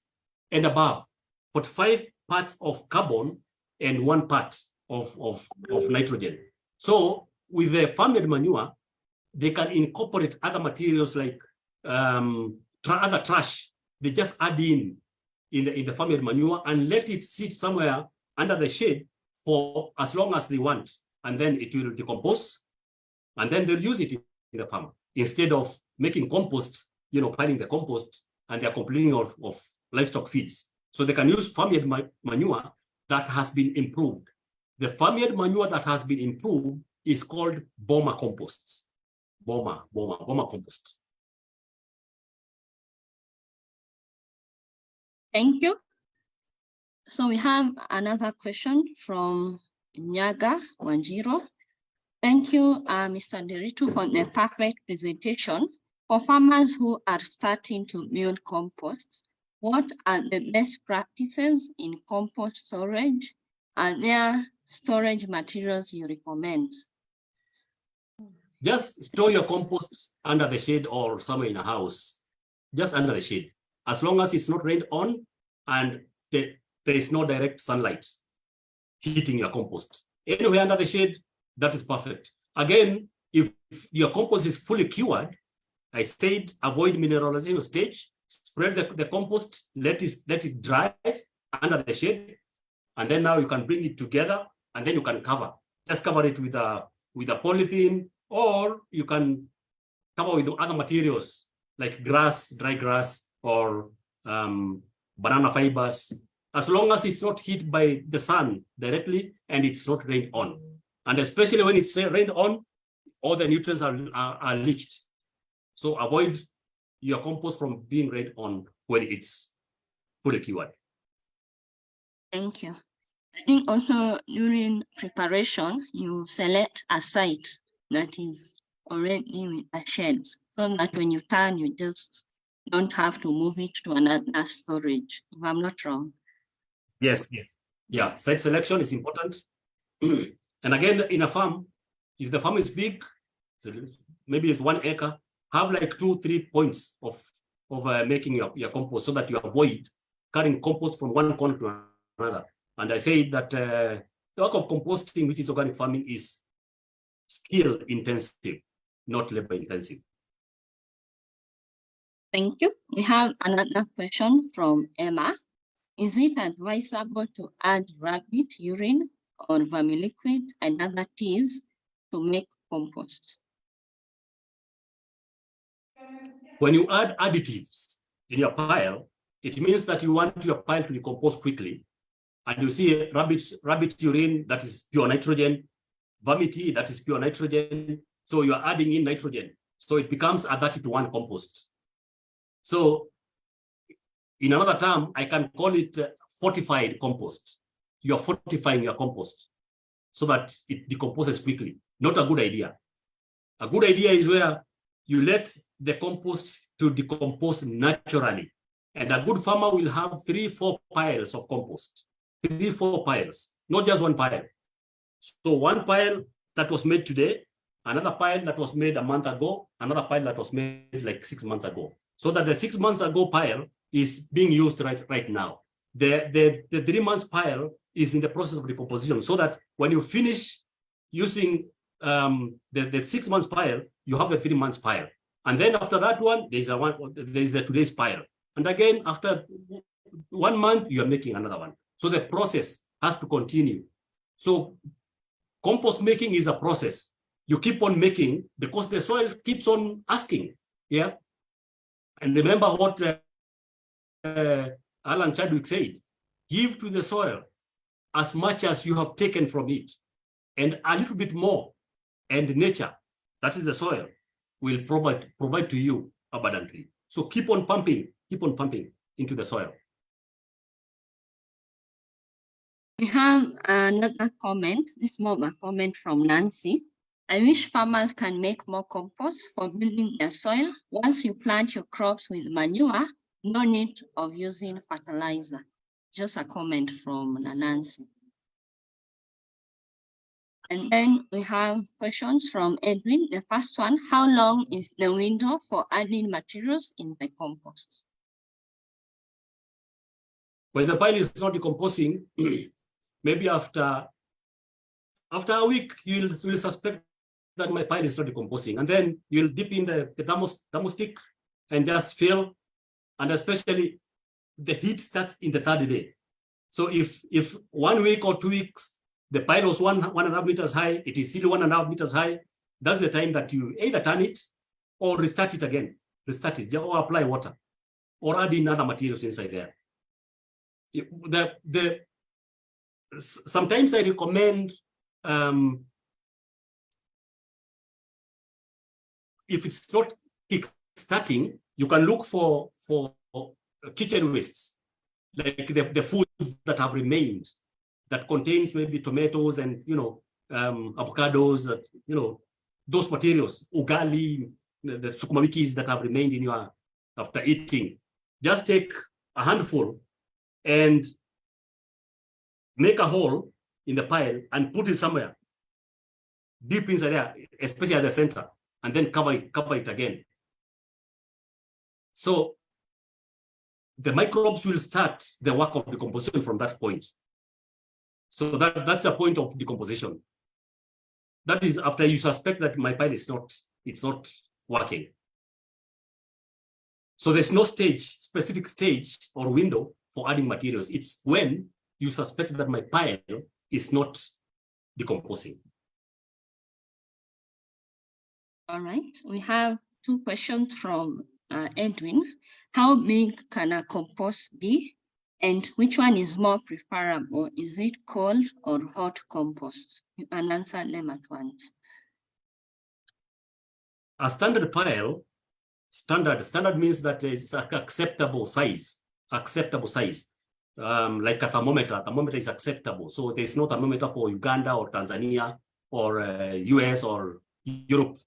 and above, 45 parts of carbon and 1 part of nitrogen. So with the farmed manure, they can incorporate other materials like other trash. They just add in the farmed manure and let it sit somewhere under the shade for as long as they want, and then it will decompose, and then they'll use it in the farm instead of making compost, piling the compost, and they're complaining of livestock feeds. So they can use farmed manure that has been improved. The farmed manure that has been improved is called Boma composts. Boma compost. Thank you. So we have another question from Nyaga Wanjiro. Thank you, Mr. Nderitu, for the perfect presentation. For farmers who are starting to build compost, what are the best practices in compost storage? Are there storage materials you recommend? Just store your compost under the shade or somewhere in a house, just under the shade. As long as it's not rained on and there is no direct sunlight hitting your compost. Anywhere under the shade, that is perfect. Again, if your compost is fully cured, I said avoid mineralization stage, spread the compost, let it dry under the shade, and then now you can bring it together, and then you can cover. Just cover it with a polythene, or you can cover with other materials like grass, dry grass, or banana fibers, as long as it's not hit by the sun directly and it's not rained on. And especially when it's rained on, all the nutrients are leached. So avoid your compost from being rained on when it's fully cured. Thank you. I think also during preparation, you select a site that is already with a shed, so that when you turn, you just don't have to move it to another storage, if I'm not wrong. Yes. Yeah, site selection is important. And again, in a farm, if the farm is big, maybe it's 1 acre, have like 2-3 points of making your compost, so that you avoid carrying compost from one corner to another. And I say that the work of composting, which is organic farming, is skill intensive. not labor intensive. Thank you. We have another question from Emma. Is it advisable to add rabbit urine or vermiliquid and other teas to make compost? When you add additives in your pile, it means that you want your pile to decompose quickly. And you see rabbit urine, that is pure nitrogen, vermity, that is pure nitrogen. So you're adding in nitrogen. So it becomes a 30-to-1 compost. So in another term, I can call it fortified compost. You're fortifying your compost so that it decomposes quickly. Not a good idea. A good idea is where you let the compost to decompose naturally. And a good farmer will have 3-4 piles of compost. 3-4 piles, not just one pile. So one pile that was made today, another pile that was made a month ago, another pile that was made like 6 months ago. So that the 6 months ago pile is being used right now. The 3 months pile is in the process of decomposition, so that when you finish using the 6 months pile, you have the 3 months pile. And then after that one, there's the today's pile. And again, after 1 month, you are making another one. So the process has to continue. So compost making is a process. You keep on making because the soil keeps on asking. Yeah. And remember what Alan Chadwick said, give to the soil as much as you have taken from it, and a little bit more, and nature, that is the soil, will provide to you abundantly. So keep on pumping into the soil. We have another comment. This is more of a comment from Nancy. I wish farmers can make more compost for building their soil. Once you plant your crops with manure, no need of using fertilizer. Just a comment from Nancy. And then we have questions from Edwin. The first one, how long is the window for adding materials in the compost? When the pile is not decomposing, maybe after a week, you will suspect that my pile is not decomposing. And then you'll dip in the thermostick and just fill. And especially the heat starts in the 3rd day. So if 1 week or 2 weeks, the pile was 1.5 meters high, it is still 1.5 meters high, that's the time that you either turn it or restart it again. Restart it or apply water or add in other materials inside there. Sometimes I recommend, if it's not kick-starting, you can look for kitchen wastes, like the foods that have remained, that contains maybe tomatoes and avocados, those materials, ugali, the sukuma wikis that have remained in your after eating. Just take a handful and make a hole in the pile and put it somewhere deep inside there, especially at the center, and then cover it again. So the microbes will start the work of decomposition from that point. So that's the point of decomposition. That is after you suspect that my pile is not working. So there's no specific stage or window for adding materials. It's when you suspect that my pile is not decomposing. All right, we have 2 questions from Edwin. How big can a compost be? And which one is more preferable? Is it cold or hot compost? You can answer them at once. A standard pile, standard means that it's acceptable size. Like a thermometer is acceptable. So there's no thermometer for Uganda or Tanzania or US or Europe.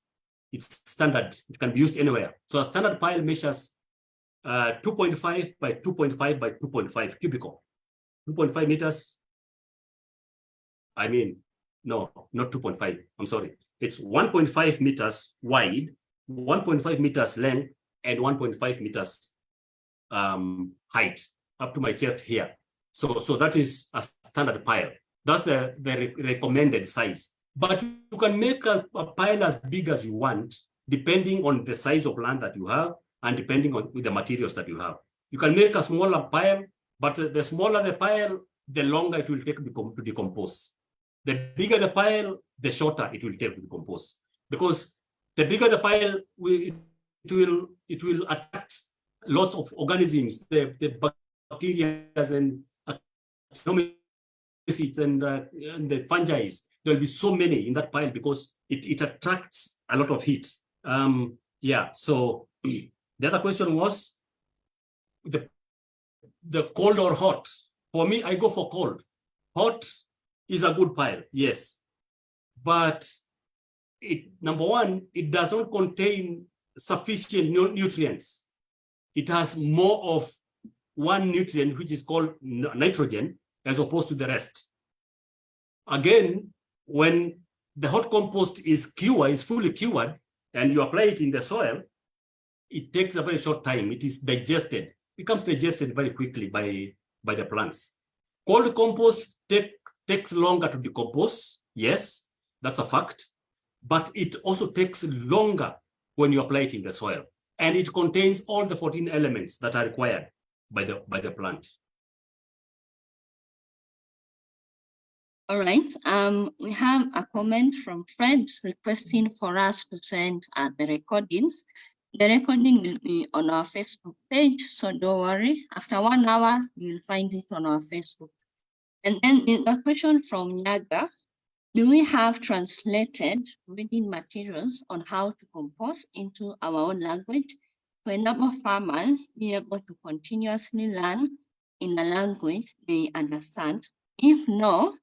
It's standard. It can be used anywhere. So a standard pile measures 2.5 by 2.5 by 2.5 cubical. 2.5 meters. I mean, no, not 2.5. I'm sorry. It's 1.5 meters wide, 1.5 meters length, and 1.5 meters height up to my chest here. So that is a standard pile. That's the recommended size. But you can make a pile as big as you want depending on the size of land that you have and depending on with the materials that you have. You can make a smaller pile, but the smaller the pile, the longer it will take to decompose. The bigger the pile, the shorter it will take to decompose. Because the bigger the pile, it will attract lots of organisms, the bacteria and and the fungi. There will be so many in that pile because it attracts a lot of heat. Yeah, so the other question was the cold or hot. For me, I go for cold. Hot is a good pile, yes. But number one, it does not contain sufficient nutrients. It has more of one nutrient, which is called nitrogen, as opposed to the rest. Again, when the hot compost is fully cured, and you apply it in the soil, it takes a very short time. It is digested, becomes digested very quickly by the plants. Cold compost takes longer to decompose. Yes, that's a fact. But it also takes longer when you apply it in the soil. And it contains all the 14 elements that are required by the plant. All right. We have a comment from Fred requesting for us to send the recordings. The recording will be on our Facebook page, so don't worry. After 1 hour, you'll find it on our Facebook. And then a question from Nyaga. Do we have translated reading materials on how to compost into our own language to enable farmers be able to continuously learn in a language they understand? If no,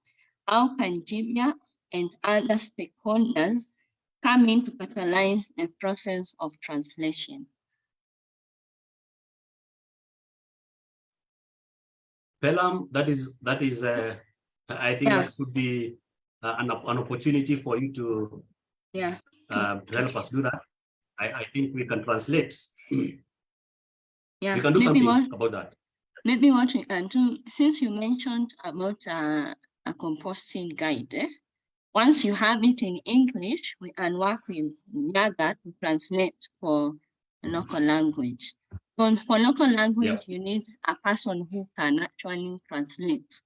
how can GBIACK and other stakeholders come in to catalyze the process of translation? Pelum, that is I think that could be an opportunity for you to help us do that. I think we can translate. Yeah, we can do something about that. Maybe what we can do, since you mentioned about a composting guide, once you have it in English, we can work with Nyaga to translate for local language. For local language, you need a person who can actually translate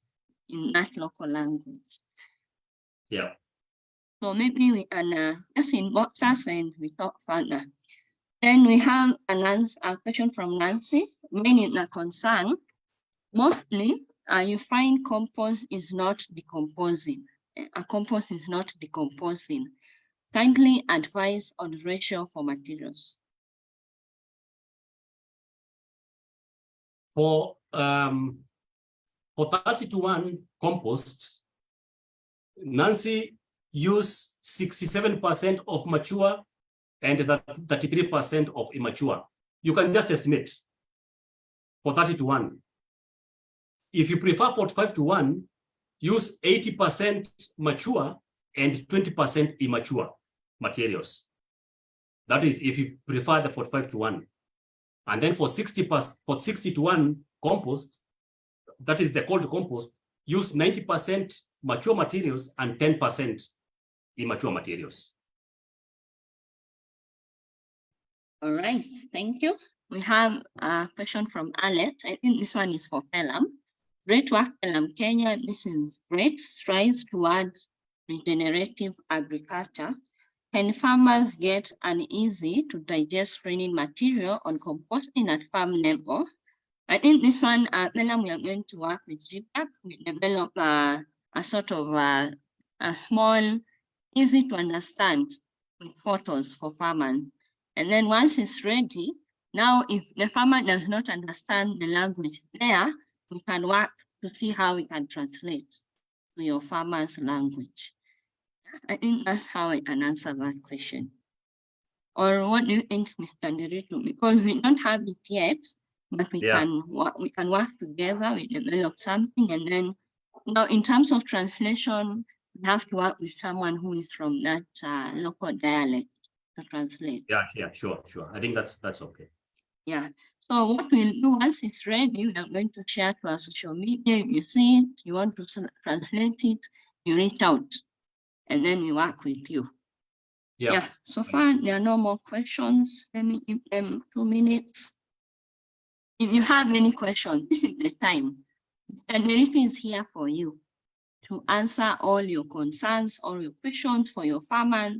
in that local language. Yeah. So maybe we can just inbox us and we talk further. Then we have a question from Nancy. Many in a concern. Mostly, you find compost is not decomposing. A compost is not decomposing. Kindly advise on ratio for materials. For 30-to-1 compost, Nancy used 67% of mature and 33% of immature. You can just estimate for 30-to-1. If you prefer 45-to-1, use 80% mature and 20% immature materials. That is if you prefer the 45-to-1. And then for 60-to-1 compost, that is the cold compost, use 90% mature materials and 10% immature materials. All right, thank you. We have a question from Alex. I think this one is for Pelum. Great work, Pelum Kenya. This is great. Strides towards regenerative agriculture. Can farmers get an easy to digest training material on composting at farm level? I think this one, Pelum, we are going to work with GBIACK. We develop a sort of a small, easy to understand with photos for farmers. And then once it's ready, now if the farmer does not understand the language there, we can work to see how we can translate to your farmer's language. I think that's how I can answer that question. Or what do you think, Mr. Nderitu? Because we don't have it yet, but we can work together, we develop something, and then now in terms of translation, we have to work with someone who is from that local dialect to translate. Yeah, sure. I think that's okay. Yeah. So what we'll do once it's ready, we are going to share to our social media. If you see it, you want to translate it, you reach out, and then we work with you. Yeah, so far there are no more questions. Let me give them 2 minutes. If you have any questions, this is the time. And Nderitu is here for you to answer all your concerns, all your questions for your farmers.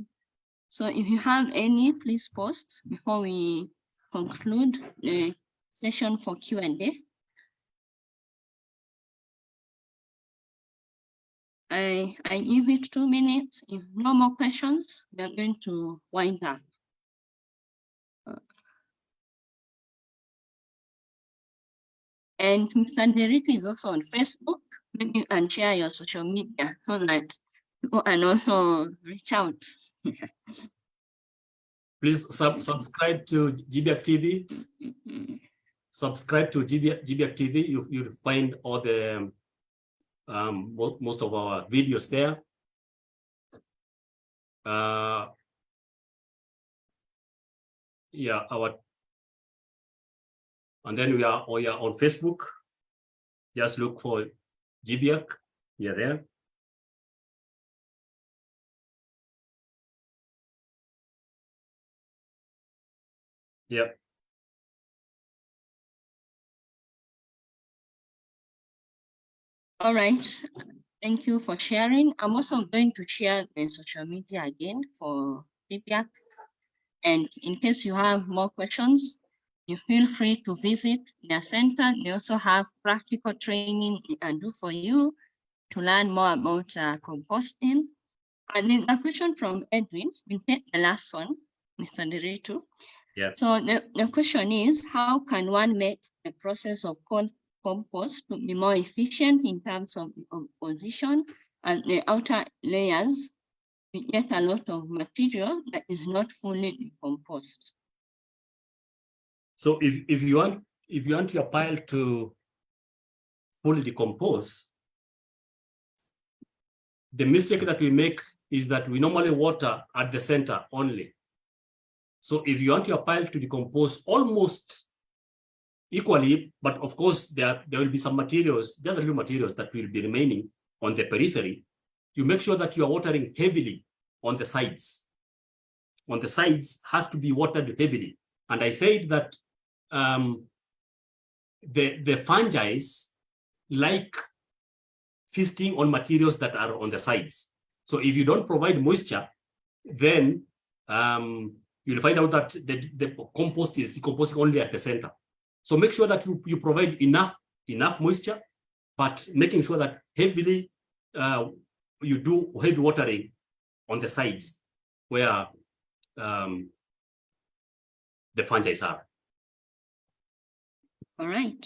So if you have any, please post before we conclude the session for Q&A. I give it 2 minutes. If no more questions, we are going to wind up. And Mr. Nderitu is also on Facebook. Maybe you can share your social media so that people can also reach out. Please subscribe to GBIACK TV. Subscribe to GBIACK TV. You'll find all the most of our videos there. And then we are on Facebook. Just look for GBIACK. We are there. Yep. All right. Thank you for sharing. I'm also going to share the social media again for GBIACK. And in case you have more questions, you feel free to visit their center. They also have practical training they can do for you to learn more about composting. And then a question from Edwin, we'll take the last one, Mr. Nderitu. Yeah. So the question is, how can one make the process of compost to be more efficient in terms of the composition and the outer layers? We get a lot of material that is not fully decomposed. So if you want your pile to fully decompose, the mistake that we make is that we normally water at the center only. So if you want your pile to decompose almost equally, but of course there will be some materials, there's a few materials that will be remaining on the periphery, you make sure that you are watering heavily on the sides. On the sides has to be watered heavily. And I said that the fungi like feasting on materials that are on the sides. So if you don't provide moisture, then you'll find out that the compost is decomposing only at the center. So make sure that you provide enough moisture, but making sure that heavily you do heavy watering on the sides where the fungi are. All right.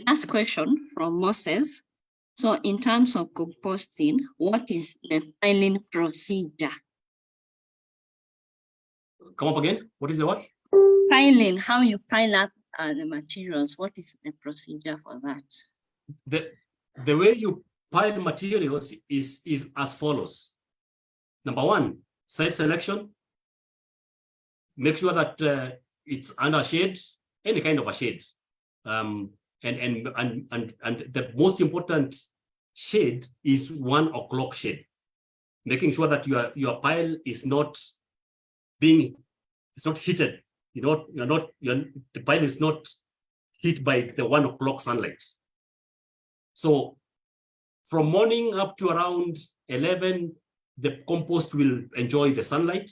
Last question from Moses. So in terms of composting, what is the piling procedure? Come up again. What is the what? Piling, how you pile up the materials. What is the procedure for that? The way you pile materials is as follows. Number one, site selection. Make sure that it's under shade, any kind of a shade. And the most important shade is 1 o'clock shade. Making sure that your pile is not it's not heated. The pile is not hit by the 1 o'clock sunlight. So from morning up to around 11, the compost will enjoy the sunlight,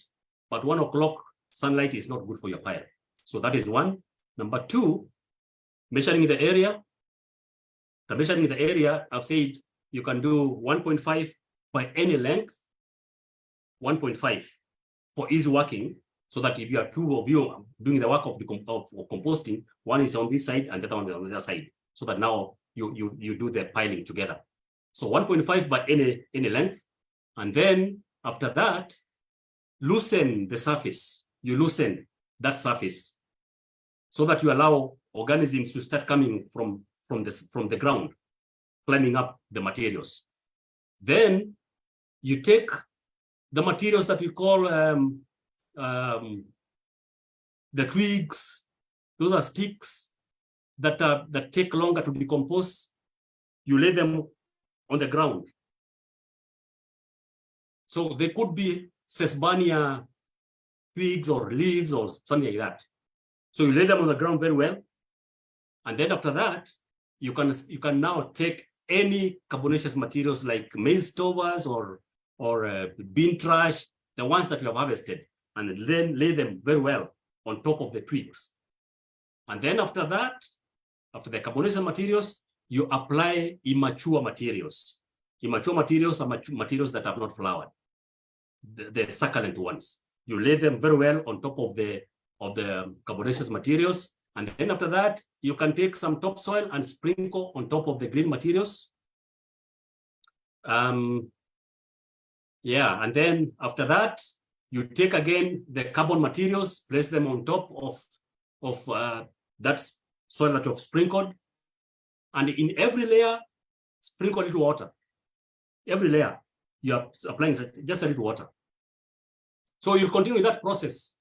but 1 o'clock sunlight is not good for your pile. So that is one. Number two, measuring the area. The measuring the area, I've said you can do 1.5 by any length, 1.5 for easy working, so that if you are two of you doing the work of composting, one is on this side and the other one is on the other side, so that now you do the piling together. So 1.5 by any length, and then after that, loosen the surface. You loosen that surface so that you allow organisms to start coming from the ground, climbing up the materials. Then you take the materials that we call the twigs. Those are sticks that take longer to decompose. You lay them on the ground. So they could be Sesbania twigs or leaves or something like that. So you lay them on the ground very well. And then after that, you can now take any carbonaceous materials like maize stovers or bean trash, the ones that you have harvested, and then lay them very well on top of the twigs. And then after that, after the carbonaceous materials, you apply immature materials. Immature materials are materials that have not flowered, the succulent ones. You lay them very well on top of the carbonaceous materials. And then after that, you can take some topsoil and sprinkle on top of the green materials. And then after that, you take again the carbon materials, place them on top of that soil that you've sprinkled. And in every layer, sprinkle a little water. Every layer, you are applying just a little water. So you continue with that process.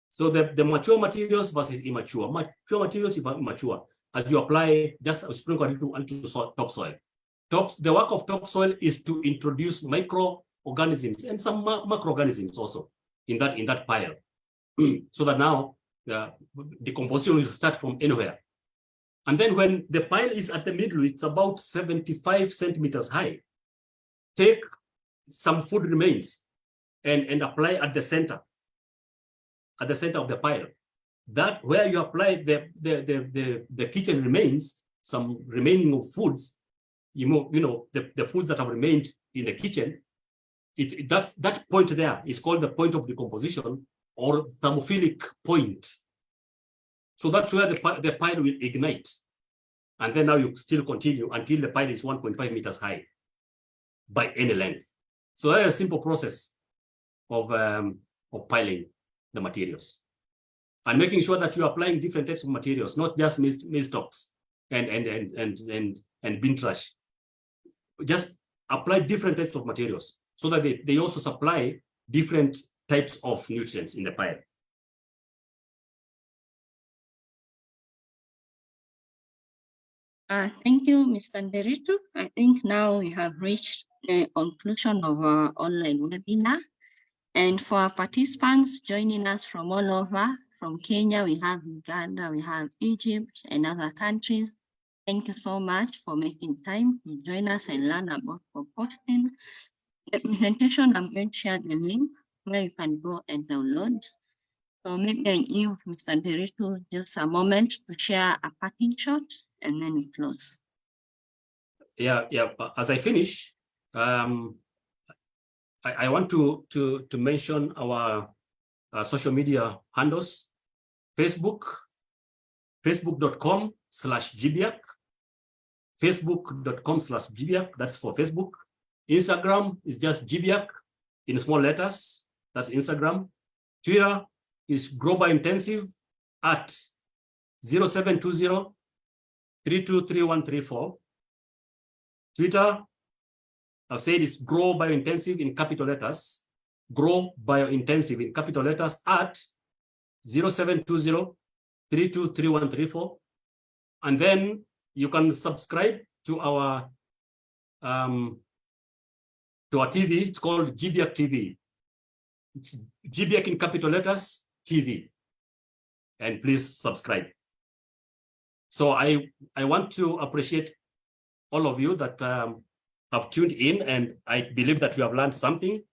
So the mature materials versus immature. Mature materials is immature. As you apply, just sprinkle a little onto topsoil. The work of topsoil is to introduce microorganisms and some macroorganisms also in that pile. So that now the decomposition will start from anywhere. And then when the pile is at the middle, it's about 75 centimeters high. Take some food remains and apply at the center of the pile. That where you apply the kitchen remains, some remaining of foods, the foods that have remained in the kitchen, that point there is called the point of decomposition or thermophilic point. So that's where the pile will ignite. And then now you still continue until the pile is 1.5 meters high by any length. So that's a simple process of piling the materials and making sure that you're applying different types of materials, not just maize stalks and bean trash. Just apply different types of materials so that they also supply different types of nutrients in the pile. Thank you, Mr. Nderitu. I think now we have reached the conclusion of our online webinar. And for our participants joining us from all over, from Kenya, we have Uganda, we have Egypt and other countries. Thank you so much for making time to join us and learn about composting. The presentation, I'm going to share the link where you can go and download. So maybe I give Mr. Nderitu just a moment to share a parting shot and then we close. Yeah. As I finish, I want to mention our social media handles. Facebook.com/GBIACK, Facebook.com/GBIACK, that's for Facebook. Instagram is just GBIACK in small letters, that's Instagram. Twitter is GBIACK at 0720-323134. Twitter, I've said it's Grow Biointensive in capital letters. Grow Biointensive in capital letters at 0720-323134. And then you can subscribe to our TV. It's called GBIACK TV. It's GBIACK in capital letters TV. And please subscribe. So I want to appreciate all of you that have tuned in, and I believe that you have learned something.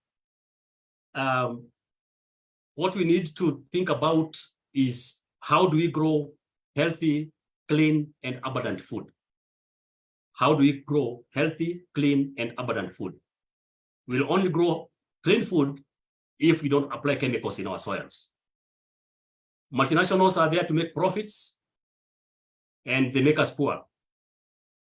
What we need to think about is how do we grow healthy, clean, and abundant food? How do we grow healthy, clean, and abundant food? We'll only grow clean food if we don't apply chemicals in our soils. Multinationals are there to make profits, and they make us poor.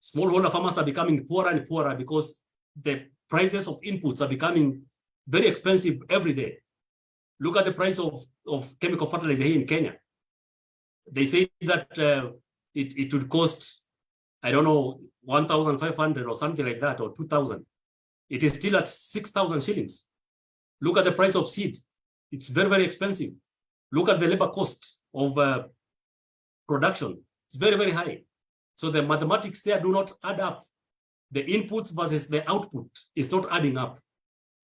Smallholder farmers are becoming poorer and poorer because the prices of inputs are becoming very expensive every day. Look at the price of chemical fertilizer here in Kenya. They say that it would cost, I don't know, 1,500 or something like that, or 2,000. It is still at 6,000 shillings. Look at the price of seed. It's very, very expensive. Look at the labor cost of production. It's very, very high. So the mathematics there do not add up. The inputs versus the output is not adding up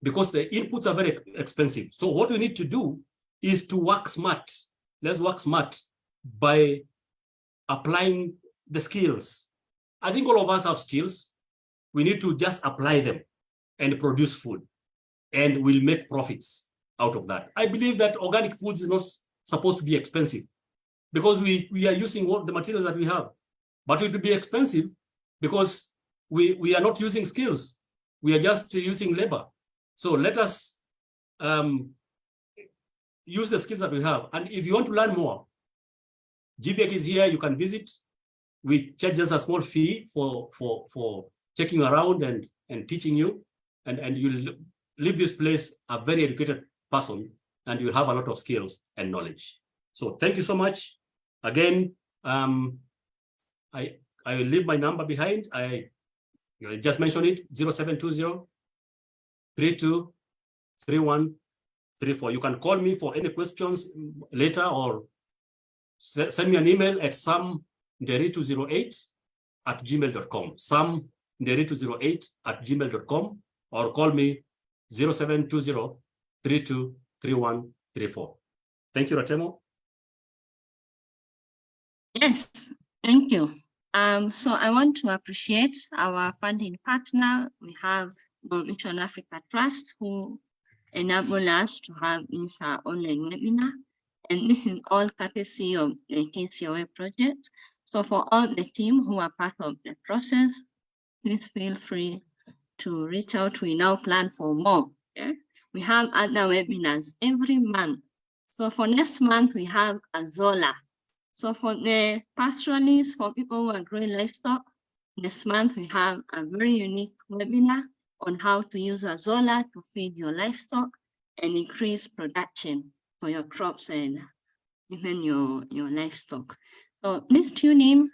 because the inputs are very expensive. So what we need to do is to work smart. Let's work smart by applying the skills. I think all of us have skills. We need to just apply them and produce food, and we'll make profits out of that. I believe that organic foods is not supposed to be expensive because we are using what the materials that we have, but it will be expensive because we are not using skills. We are just using labor. So let us use the skills that we have. And if you want to learn more, GBIACK is here. You can visit. We charge just a small fee for checking around and teaching you, and you'll leave this place a very educated person, and you'll have a lot of skills and knowledge. So thank you so much. Again, I will leave my number behind. I just mentioned it, 0720 32 31 34. You can call me for any questions later, or send me an email at samnderitu08@gmail.com. samnderitu08@gmail.com, or call me 0720 32 31 34. Thank you, Ratemo. Yes, thank you. So I want to appreciate our funding partner. We have the Mission Africa Trust, who enable us to have this online webinar. And this is all courtesy of the KCOA project. So for all the team who are part of the process, please feel free to reach out. We now plan for more. Okay? We have other webinars every month. So for next month, we have a Zola. So for the pastoralists, for people who are growing livestock, next month we have a very unique webinar on how to use Azolla to feed your livestock and increase production for your crops and even your livestock. So please tune in.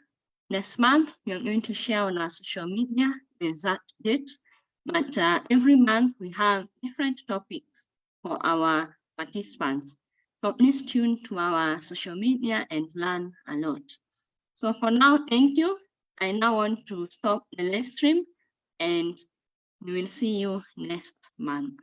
Next month, we are going to share on our social media the exact date, but every month we have different topics for our participants. So please tune to our social media and learn a lot. So for now, thank you. I now want to stop the live stream, and we will see you next month.